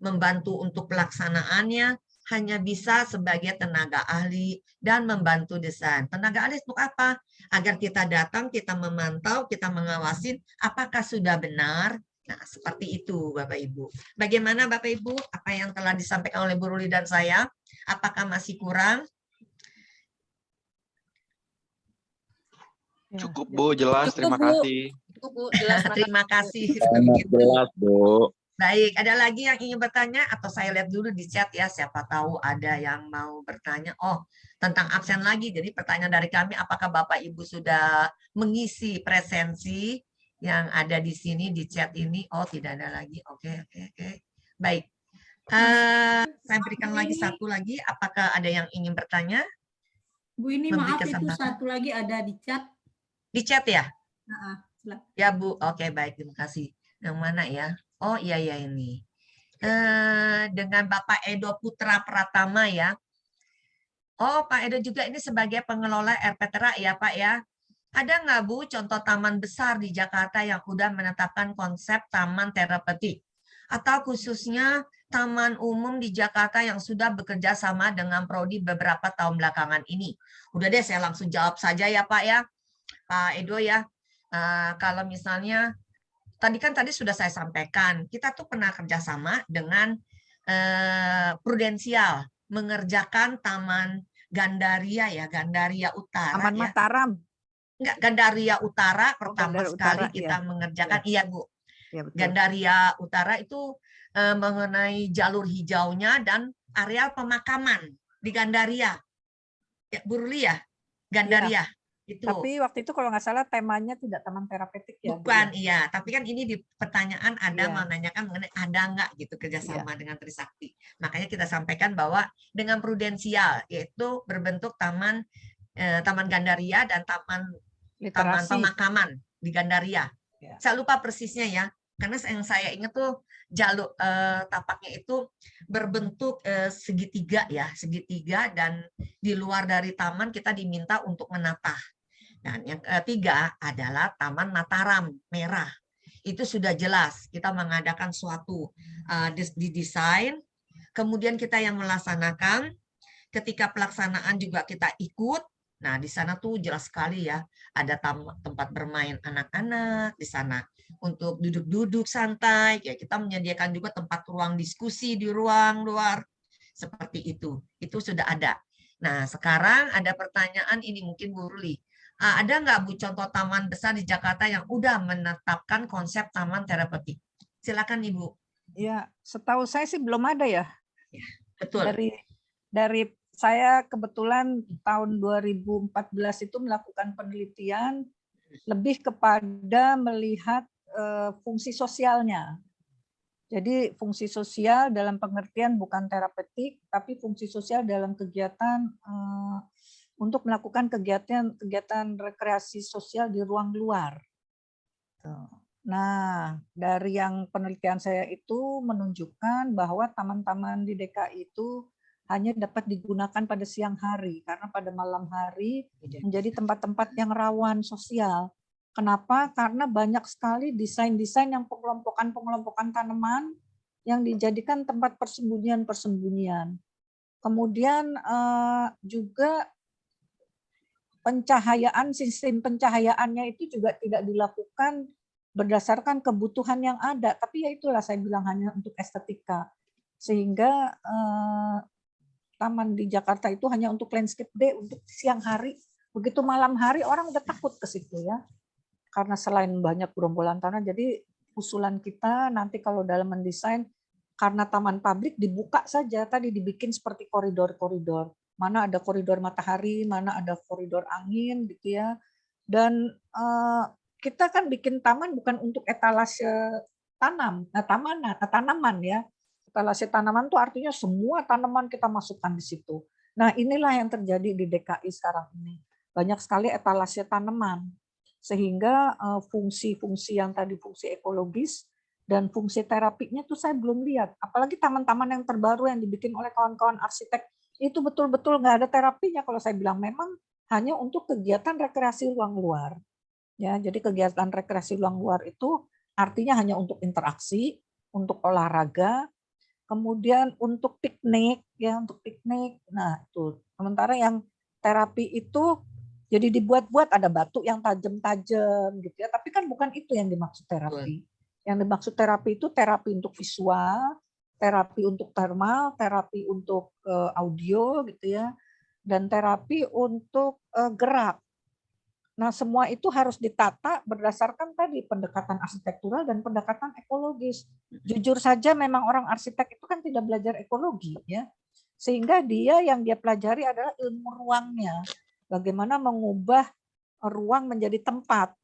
membantu untuk pelaksanaannya, hanya bisa sebagai tenaga ahli dan membantu desain. Tenaga ahli untuk apa? Agar kita datang, kita memantau, kita mengawasin apakah sudah benar. Nah, seperti itu Bapak Ibu. Bagaimana Bapak Ibu? Apa yang telah disampaikan oleh Bu Ruli dan saya? Apakah masih kurang?
Cukup Bu, jelas. Terima kasih.
Cukup, Bu. Jelas.
Terima kasih.
Sangat jelas Bu.
Baik, ada lagi yang ingin bertanya atau saya lihat dulu di chat ya, siapa tahu ada yang mau bertanya. Oh, tentang absen lagi. Jadi pertanyaan dari kami, apakah Bapak Ibu sudah mengisi presensi yang ada di sini di chat ini? Oh, tidak ada lagi. Oke. Baik. Saya berikan lagi satu lagi. Apakah ada yang ingin bertanya?
Bu, ini
Memberi
maaf itu
kesempatan.
satu lagi ada di chat.
Di chat ya?
Silakan.
Ya Bu, oke baik, terima kasih. Yang mana ya? Oh iya ini. Dengan Bapak Edo Putra Pratama ya. Oh Pak Edo juga ini sebagai pengelola RPTRA ya Pak ya. Ada nggak Bu contoh taman besar di Jakarta yang sudah menetapkan konsep taman terapeutik? Atau khususnya taman umum di Jakarta yang sudah bekerja sama dengan Prodi beberapa tahun belakangan ini? Udah deh saya langsung jawab saja ya Pak ya. Pak Edo ya. Kalau misalnya tadi sudah saya sampaikan, kita tuh pernah kerjasama dengan Prudensial mengerjakan Taman Gandaria ya, Gandaria Utara.
Taman Mataram.
Enggak, Gandaria Utara pertama
Gandaria
sekali
Utara,
kita mengerjakan, iya Bu.
Ya, betul.
Gandaria Utara itu mengenai jalur hijaunya dan areal pemakaman di Gandaria. Ya, Bu Ruli ya, Gandaria. Itu.
Tapi waktu itu kalau nggak salah temanya tidak taman terapeutik ya.
Bukan, iya. Tapi kan ini di pertanyaan ada
Iya.
menanyakan mengenai ada nggak gitu kerjasama dengan Trisakti. Makanya kita sampaikan bahwa dengan Prudensial, yaitu berbentuk taman Gandaria dan taman pemakaman di Gandaria.
Ya.
Saya lupa persisnya ya, karena yang saya ingat tuh jalur tapaknya itu berbentuk segitiga ya, segitiga, dan di luar dari taman kita diminta untuk menata. Dan yang ketiga adalah Taman Mataram Merah. Itu sudah jelas kita mengadakan suatu didesain, kemudian kita yang melaksanakan, ketika pelaksanaan juga kita ikut. Nah, di sana tuh jelas sekali ya, ada tempat bermain anak-anak di sana untuk duduk-duduk santai. Ya, kita menyediakan juga tempat ruang diskusi di ruang luar seperti itu. Itu sudah ada. Nah, sekarang ada pertanyaan ini mungkin Bu Ruli. Ada nggak Bu contoh taman besar di Jakarta yang udah menetapkan konsep taman terapeutik? Silakan Ibu.
Ya, setahu saya sih belum ada ya.
Betul.
Dari saya kebetulan tahun 2014 itu melakukan penelitian lebih kepada melihat fungsi sosialnya. Jadi fungsi sosial dalam pengertian bukan terapeutik, tapi fungsi sosial dalam kegiatan untuk melakukan kegiatan rekreasi sosial di ruang luar. Nah, dari yang penelitian saya itu menunjukkan bahwa taman-taman di DKI itu hanya dapat digunakan pada siang hari, karena pada malam hari menjadi tempat-tempat yang rawan sosial. Kenapa? Karena banyak sekali desain-desain yang pengelompokan tanaman yang dijadikan tempat persembunyian-persembunyian. Kemudian juga sistem pencahayaannya itu juga tidak dilakukan berdasarkan kebutuhan yang ada, tapi ya itulah saya bilang hanya untuk estetika. Sehingga taman di Jakarta itu hanya untuk landscape day, untuk siang hari. Begitu malam hari orang udah takut ke situ ya. Karena selain banyak gerombolan tanah, jadi usulan kita nanti kalau dalam mendesain, karena taman publik dibuka saja, tadi dibikin seperti koridor-koridor. Mana ada koridor matahari, mana ada koridor angin gitu ya. Dan kita kan bikin taman bukan untuk etalase tanaman ya. Etalase tanaman itu artinya semua tanaman kita masukkan di situ. Nah, inilah yang terjadi di DKI sekarang ini. Banyak sekali etalase tanaman. Sehingga fungsi-fungsi yang tadi fungsi ekologis dan fungsi terapinya tuh saya belum lihat. Apalagi taman-taman yang terbaru yang dibikin oleh kawan-kawan arsitek itu betul-betul nggak ada terapinya. Kalau saya bilang memang hanya untuk kegiatan rekreasi ruang luar. Ya, jadi kegiatan rekreasi ruang luar itu artinya hanya untuk interaksi, untuk olahraga, kemudian untuk piknik ya, untuk piknik. Nah, itu. Sementara yang terapi itu jadi dibuat-buat ada batu yang tajam-tajam gitu ya, tapi kan bukan itu yang dimaksud terapi. Yang dimaksud terapi itu terapi untuk visual, terapi untuk thermal, terapi untuk audio gitu ya, dan terapi untuk gerak. Nah, semua itu harus ditata berdasarkan tadi pendekatan arsitektural dan pendekatan ekologis. Jujur saja memang orang arsitek itu kan tidak belajar ekologi ya. Sehingga dia pelajari adalah ilmu ruangnya. Bagaimana mengubah ruang menjadi tempat.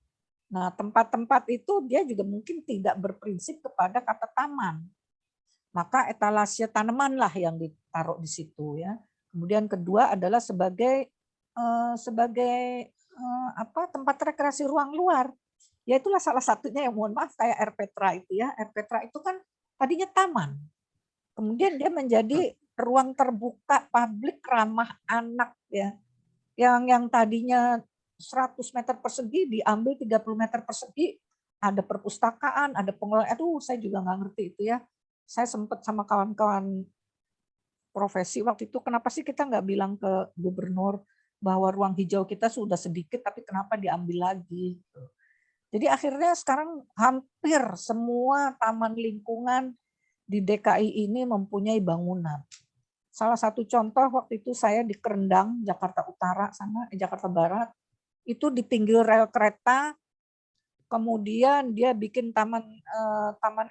Nah, tempat-tempat itu dia juga mungkin tidak berprinsip kepada kata taman. Maka etalase tanaman lah yang ditaruh di situ ya. Kemudian kedua adalah sebagai tempat rekreasi ruang luar. Ya itulah salah satunya yang mohon maaf kayak Air Petra itu ya. Air Petra itu kan tadinya taman. Kemudian dia menjadi ruang terbuka publik ramah anak ya. Yang tadinya 100 meter persegi diambil 30 meter persegi, ada perpustakaan, ada pengelola. Aduh, saya juga nggak ngerti itu ya. Saya sempat sama kawan-kawan profesi waktu itu, kenapa sih kita nggak bilang ke gubernur bahwa ruang hijau kita sudah sedikit, tapi kenapa diambil lagi? Jadi akhirnya sekarang hampir semua taman lingkungan di DKI ini mempunyai bangunan. Salah satu contoh waktu itu saya di Kerendang, Jakarta Utara sana, Jakarta Barat, itu di pinggir rel kereta, kemudian dia bikin taman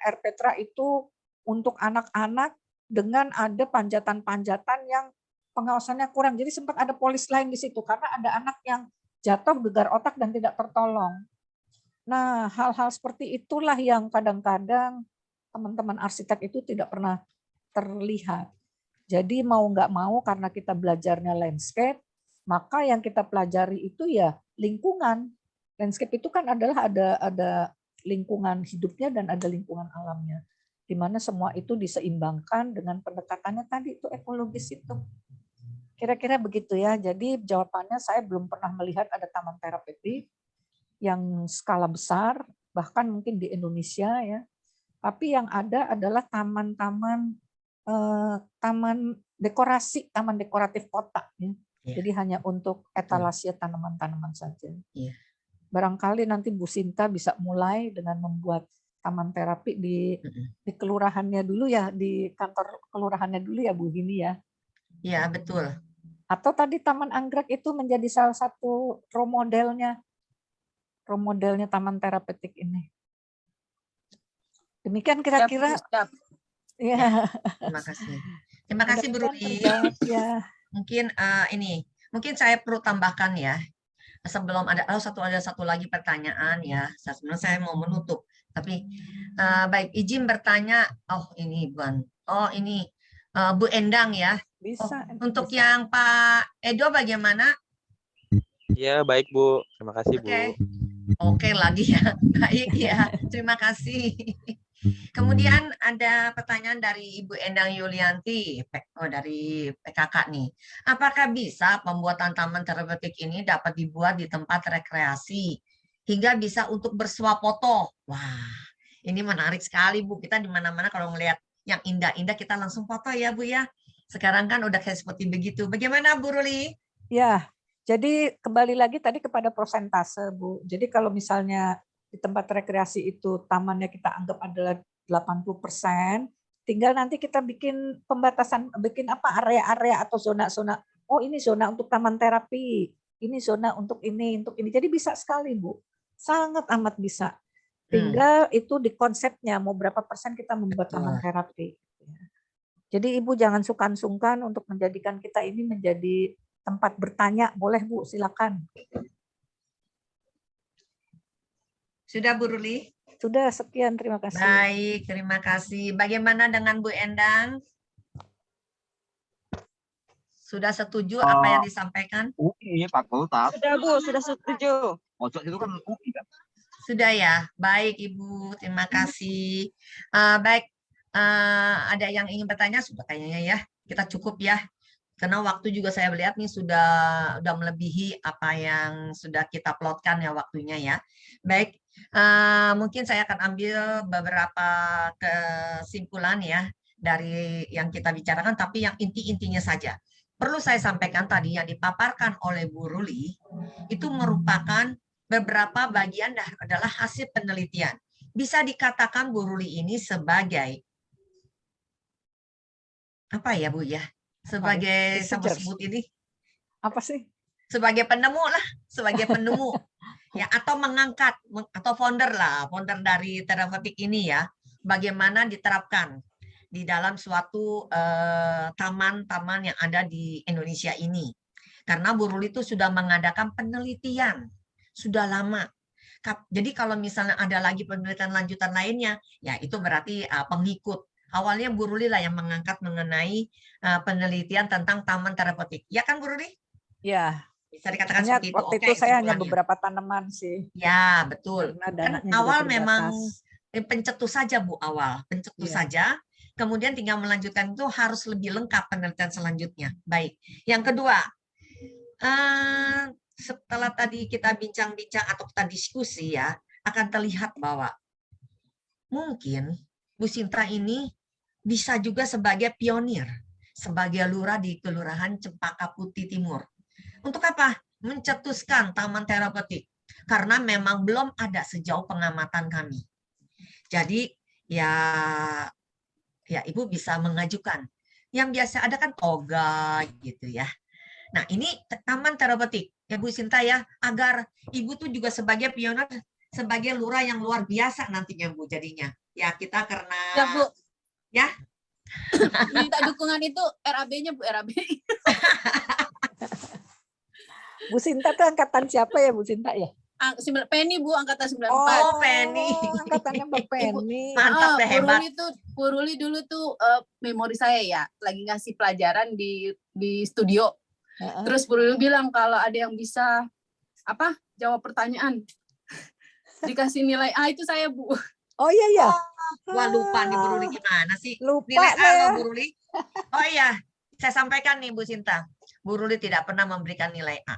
Air Petra itu untuk anak-anak dengan ada panjatan-panjatan yang pengawasannya kurang. Jadi sempat ada polis lain di situ karena ada anak yang jatuh gegar otak dan tidak tertolong. Nah, hal-hal seperti itulah yang kadang-kadang teman-teman arsitek itu tidak pernah terlihat. Jadi mau nggak mau karena kita belajarnya landscape, maka yang kita pelajari itu ya lingkungan. Landscape itu kan adalah ada lingkungan hidupnya dan ada lingkungan alamnya. Di mana semua itu diseimbangkan dengan pendekatannya tadi itu ekologis itu. Kira-kira begitu ya. Jadi jawabannya saya belum pernah melihat ada taman terapeutik yang skala besar, bahkan mungkin di Indonesia ya. Tapi yang ada adalah taman-taman taman dekoratif kota. Ya.
Iya.
Jadi hanya untuk etalase tanaman-tanaman saja.
Iya.
Barangkali nanti Bu Sinta bisa mulai dengan membuat taman terapi di kelurahannya dulu ya, di kantor kelurahannya dulu ya Bu Gini ya.
Iya, betul.
Atau tadi Taman Anggrek itu menjadi salah satu role modelnya taman terapeutik ini. Demikian kira-kira.
Siap.
Ya.
Terima kasih. Terima kasih Bu Ruli.
Ya.
Mungkin mungkin saya perlu tambahkan ya. Sebelum ada satu lagi pertanyaan ya. Sebenarnya saya mau menutup, tapi baik izin bertanya. Oh ini Buan. Oh ini Bu Endang ya.
Bisa.
Untuk yang Pak Edo bagaimana?
Iya, baik Bu. Terima kasih Bu.
Oke lagi ya. Baik ya. Terima kasih. Kemudian ada pertanyaan dari Ibu Endang Yulianti dari PKK nih. Apakah bisa pembuatan taman terapeutik ini dapat dibuat di tempat rekreasi hingga bisa untuk bersuah foto? Wah, ini menarik sekali Bu. Kita di mana-mana kalau ngelihat yang indah-indah kita langsung foto ya Bu ya. Sekarang kan udah kayak seperti begitu. Bagaimana Bu Ruli?
Ya, jadi kembali lagi tadi kepada persentase Bu. Jadi kalau misalnya di tempat rekreasi itu tamannya kita anggap adalah 80%, tinggal nanti kita bikin pembatasan, bikin apa area-area atau zona-zona. Oh ini zona untuk taman terapi, ini zona untuk ini. Jadi bisa sekali Bu, sangat amat bisa. Tinggal itu di konsepnya mau berapa persen kita membuat taman terapi. Jadi Ibu jangan sungkan-sungkan untuk menjadikan kita ini menjadi tempat bertanya. Boleh Bu, silakan.
Sudah Bu Ruli?
Sudah, sekian. Terima kasih.
Baik, terima kasih. Bagaimana dengan Bu Endang? Sudah setuju apa yang disampaikan?
UI fakultas.
Sudah Bu, sudah setuju.
Pojok itu kan UI kan?
Sudah ya, baik Ibu, terima kasih. Baik, ada yang ingin bertanya? Sudah kayaknya ya, kita cukup ya. Karena waktu juga saya melihat nih sudah melebihi apa yang sudah kita plotkan ya waktunya ya. Baik, mungkin saya akan ambil beberapa kesimpulan ya dari yang kita bicarakan, tapi yang inti-intinya saja. Perlu saya sampaikan tadi yang dipaparkan oleh Bu Ruli itu merupakan beberapa bagian adalah hasil penelitian. Bisa dikatakan Bu Ruli ini sebagai apa ya Bu ya? Sebagai sama sebut ini
apa sih?
Sebagai penemu lah, sebagai penemu ya, atau mengangkat atau founder dari terapeutik ini ya, bagaimana diterapkan di dalam suatu taman-taman yang ada di Indonesia ini. Karena Bu Ruli itu sudah mengadakan penelitian sudah lama. Jadi kalau misalnya ada lagi penelitian lanjutan lainnya, ya itu berarti pengikut. Awalnya Bu Ruli lah yang mengangkat mengenai penelitian tentang taman terapeutik. Ya kan Bu Ruli?
Ya.
Bisa dikatakan seperti itu.
Waktu itu saya hanya beberapa tanaman sih.
Ya, betul. Kan awal memang pencetus saja Bu, awal. Pencetus saja. Kemudian tinggal melanjutkan itu harus lebih lengkap penelitian selanjutnya. Baik. Yang kedua, setelah tadi kita bincang-bincang atau kita diskusi ya, akan terlihat bahwa mungkin Bu Sinta ini bisa juga sebagai pionir, sebagai lurah di Kelurahan Cempaka Putih Timur. Untuk apa? Mencetuskan taman terapeutik. Karena memang belum ada sejauh pengamatan kami. Jadi ya Ibu bisa mengajukan. Yang biasa ada kan toga gitu ya. Nah ini taman terapeutik ya Bu Sinta ya, agar Ibu tuh juga sebagai pionir, sebagai lurah yang luar biasa nantinya Bu jadinya. Ya kita karena
ya Bu
ya
minta dukungan itu RAB-nya Bu, RAB.
Bu Sinta tuh angkatan siapa ya Bu Sinta ya?
Penny Bu, angkatan 94.
Oh Penny,
angkatannya Mbak Penny.
Mantap deh, hebat.
Bu Ruli dulu tuh memori saya ya, lagi ngasih pelajaran di studio. Terus Bu Ruli bilang kalau ada yang bisa jawab pertanyaan dikasih nilai A, itu saya Bu.
Oh iya.
Wah lupa nih Bu Ruli gimana sih?
Lupa
nilai A
ya.
Bu Ruli. Oh iya, saya sampaikan nih Bu Sinta. Bu Ruli tidak pernah memberikan nilai A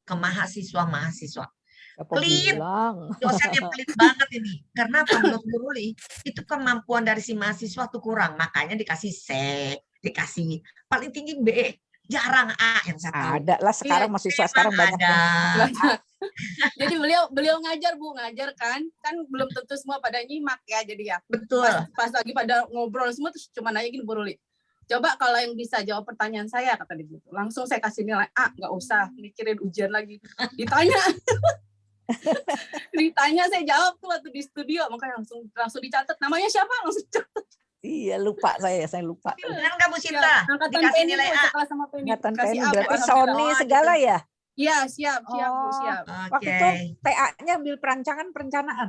ke mahasiswa-mahasiswa.
Siapa
Clean.
bilang?
Dosennya pelit banget ini. Karena apa menurut Bu Ruli? Itu kemampuan dari si mahasiswa tuh kurang. Makanya dikasih C, dikasih paling tinggi B. Jarang A yang saya tahu.
Ada lah sekarang mahasiswa sekarang banyak
ada.
yang
Jadi beliau ngajar Bu, ngajar kan belum tentu semua pada nyimak ya, jadi ya
Betul.
pas lagi pada ngobrol semua terus cuma nanya gini, Bu Ruli, coba kalau yang bisa jawab pertanyaan saya, kata dia gitu, langsung saya kasih nilai A, nggak usah mikirin ujian lagi. Ditanya saya jawab tuh waktu di studio, makanya langsung dicatat namanya siapa, langsung catat.
Iya, lupa saya lupa.
Benar nggak Bu Sinta?
Angkatan
Dikasih
PNI
nilai
Bu,
A.
sekelas sama PNI.
Ingatan
Kasih
PNI
A, Bu,
berarti
alhamdulillah.
Sony segala ya?
Iya, siap Bu, siap.
Waktu itu TA-nya ambil perencanaan.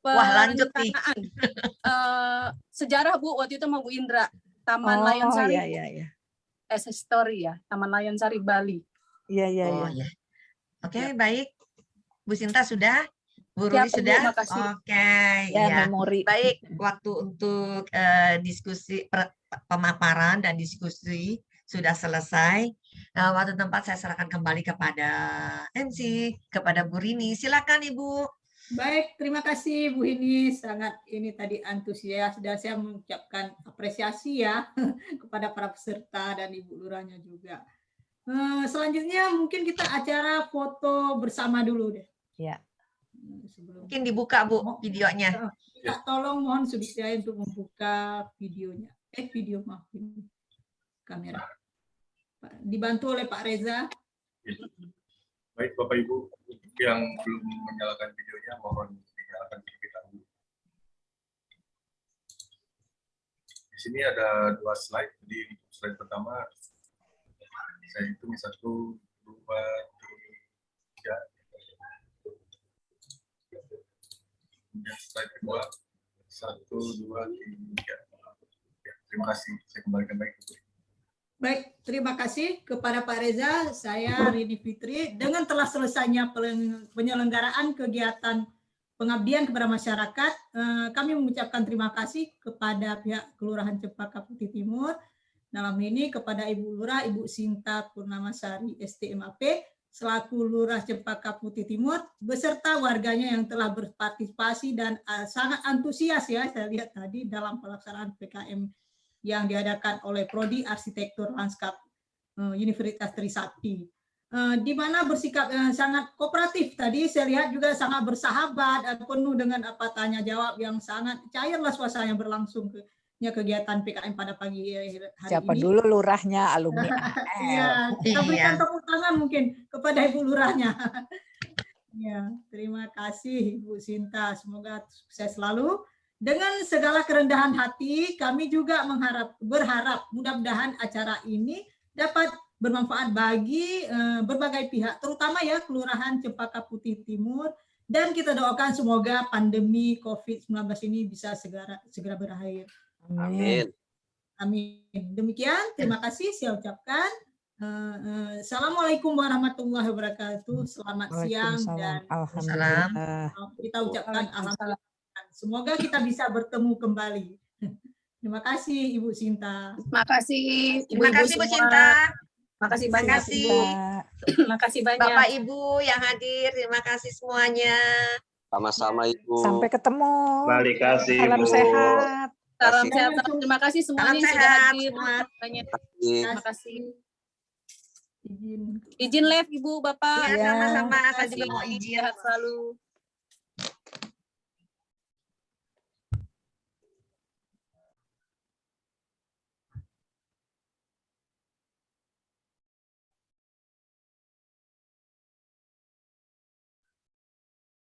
Wah, lanjut nih.
Perencanaan. Sejarah Bu, waktu itu sama Bu Indra, Taman Layan Sari.
Iya.
Story ya, Taman Layan Sari Bali.
Iya.
Ya. Oke, baik. Bu Sinta sudah? Bu Ruli
Siap, Bu,
sudah?
makasih.
Oke,
Ya, memori.
Baik, waktu untuk diskusi pemaparan dan diskusi sudah selesai. Waktu tempat saya serahkan kembali kepada MC, kepada Bu Rini. Silakan Ibu.
Baik, terima kasih Bu Hini, sangat ini tadi antusias dan saya mengucapkan apresiasi ya kepada para peserta dan Ibu Lurahnya juga. Selanjutnya mungkin kita acara foto bersama dulu deh.
Ya.
Mungkin dibuka Bu videonya.
Tolong mohon Sudisjaya untuk membuka videonya. Video maaf ini kamera. Dibantu oleh Pak Reza.
Baik Bapak Ibu yang belum menyalakan videonya mohon dinyalakan terlebih dahulu. Di sini ada 2 slide. Jadi slide pertama saya hitung 1, 2, 3. Kemudian slide kedua 1, 2, 3. Terima kasih. Saya kembalikan lagi.
Baik, terima kasih kepada Pak Reza. Saya Rini Fitri. Dengan telah selesainya penyelenggaraan kegiatan pengabdian kepada masyarakat, kami mengucapkan terima kasih kepada pihak Kelurahan Cempaka Putih Timur. Dalam ini kepada Ibu Lurah, Ibu Sinta Purnamasari STMAP, selaku Lurah Cempaka Putih Timur, beserta warganya yang telah berpartisipasi dan sangat antusias ya, saya lihat tadi dalam pelaksanaan PKM yang diadakan oleh Prodi Arsitektur Lanskap Universitas Trisakti, di mana bersikap sangat kooperatif. Tadi saya lihat juga sangat bersahabat, penuh dengan tanya jawab yang sangat cairlah suasananya berlangsung kegiatan PKM pada pagi hari
Siapa
ini.
dulu lurahnya alumni AL.
Iya, kita berikan tepuk tangan mungkin kepada Ibu Lurahnya. Ya, terima kasih Ibu Sinta, semoga sukses selalu. Dengan segala kerendahan hati, kami juga berharap mudah-mudahan acara ini dapat bermanfaat bagi berbagai pihak, terutama ya Kelurahan Cempaka Putih Timur, dan kita doakan semoga pandemi COVID-19 ini bisa segera berakhir.
Amin.
Amin. Demikian, terima kasih saya ucapkan. Assalamualaikum warahmatullahi wabarakatuh. Selamat siang dan
Alhamdulillah.
kita ucapkan alhamdulillah. Semoga kita bisa bertemu kembali. Terima kasih Ibu Sinta.
Terima kasih
Terima kasih Bu Sinta.
Makasih
Terima
banyak.
kasih.
Terima kasih banyak.
Bapak Ibu yang hadir, terima kasih semuanya.
Sama-sama Ibu.
Sampai ketemu.
Terima kasih
Salam
Bu.
sehat.
Salam sehat. Terima kasih semuanya yang sudah
sehat
hadir.
semua.
Terima kasih. Izin live Ibu, Bapak.
Iya, sama-sama. Saya juga
Terima
mau
kasih.
izin.
Sehat selalu.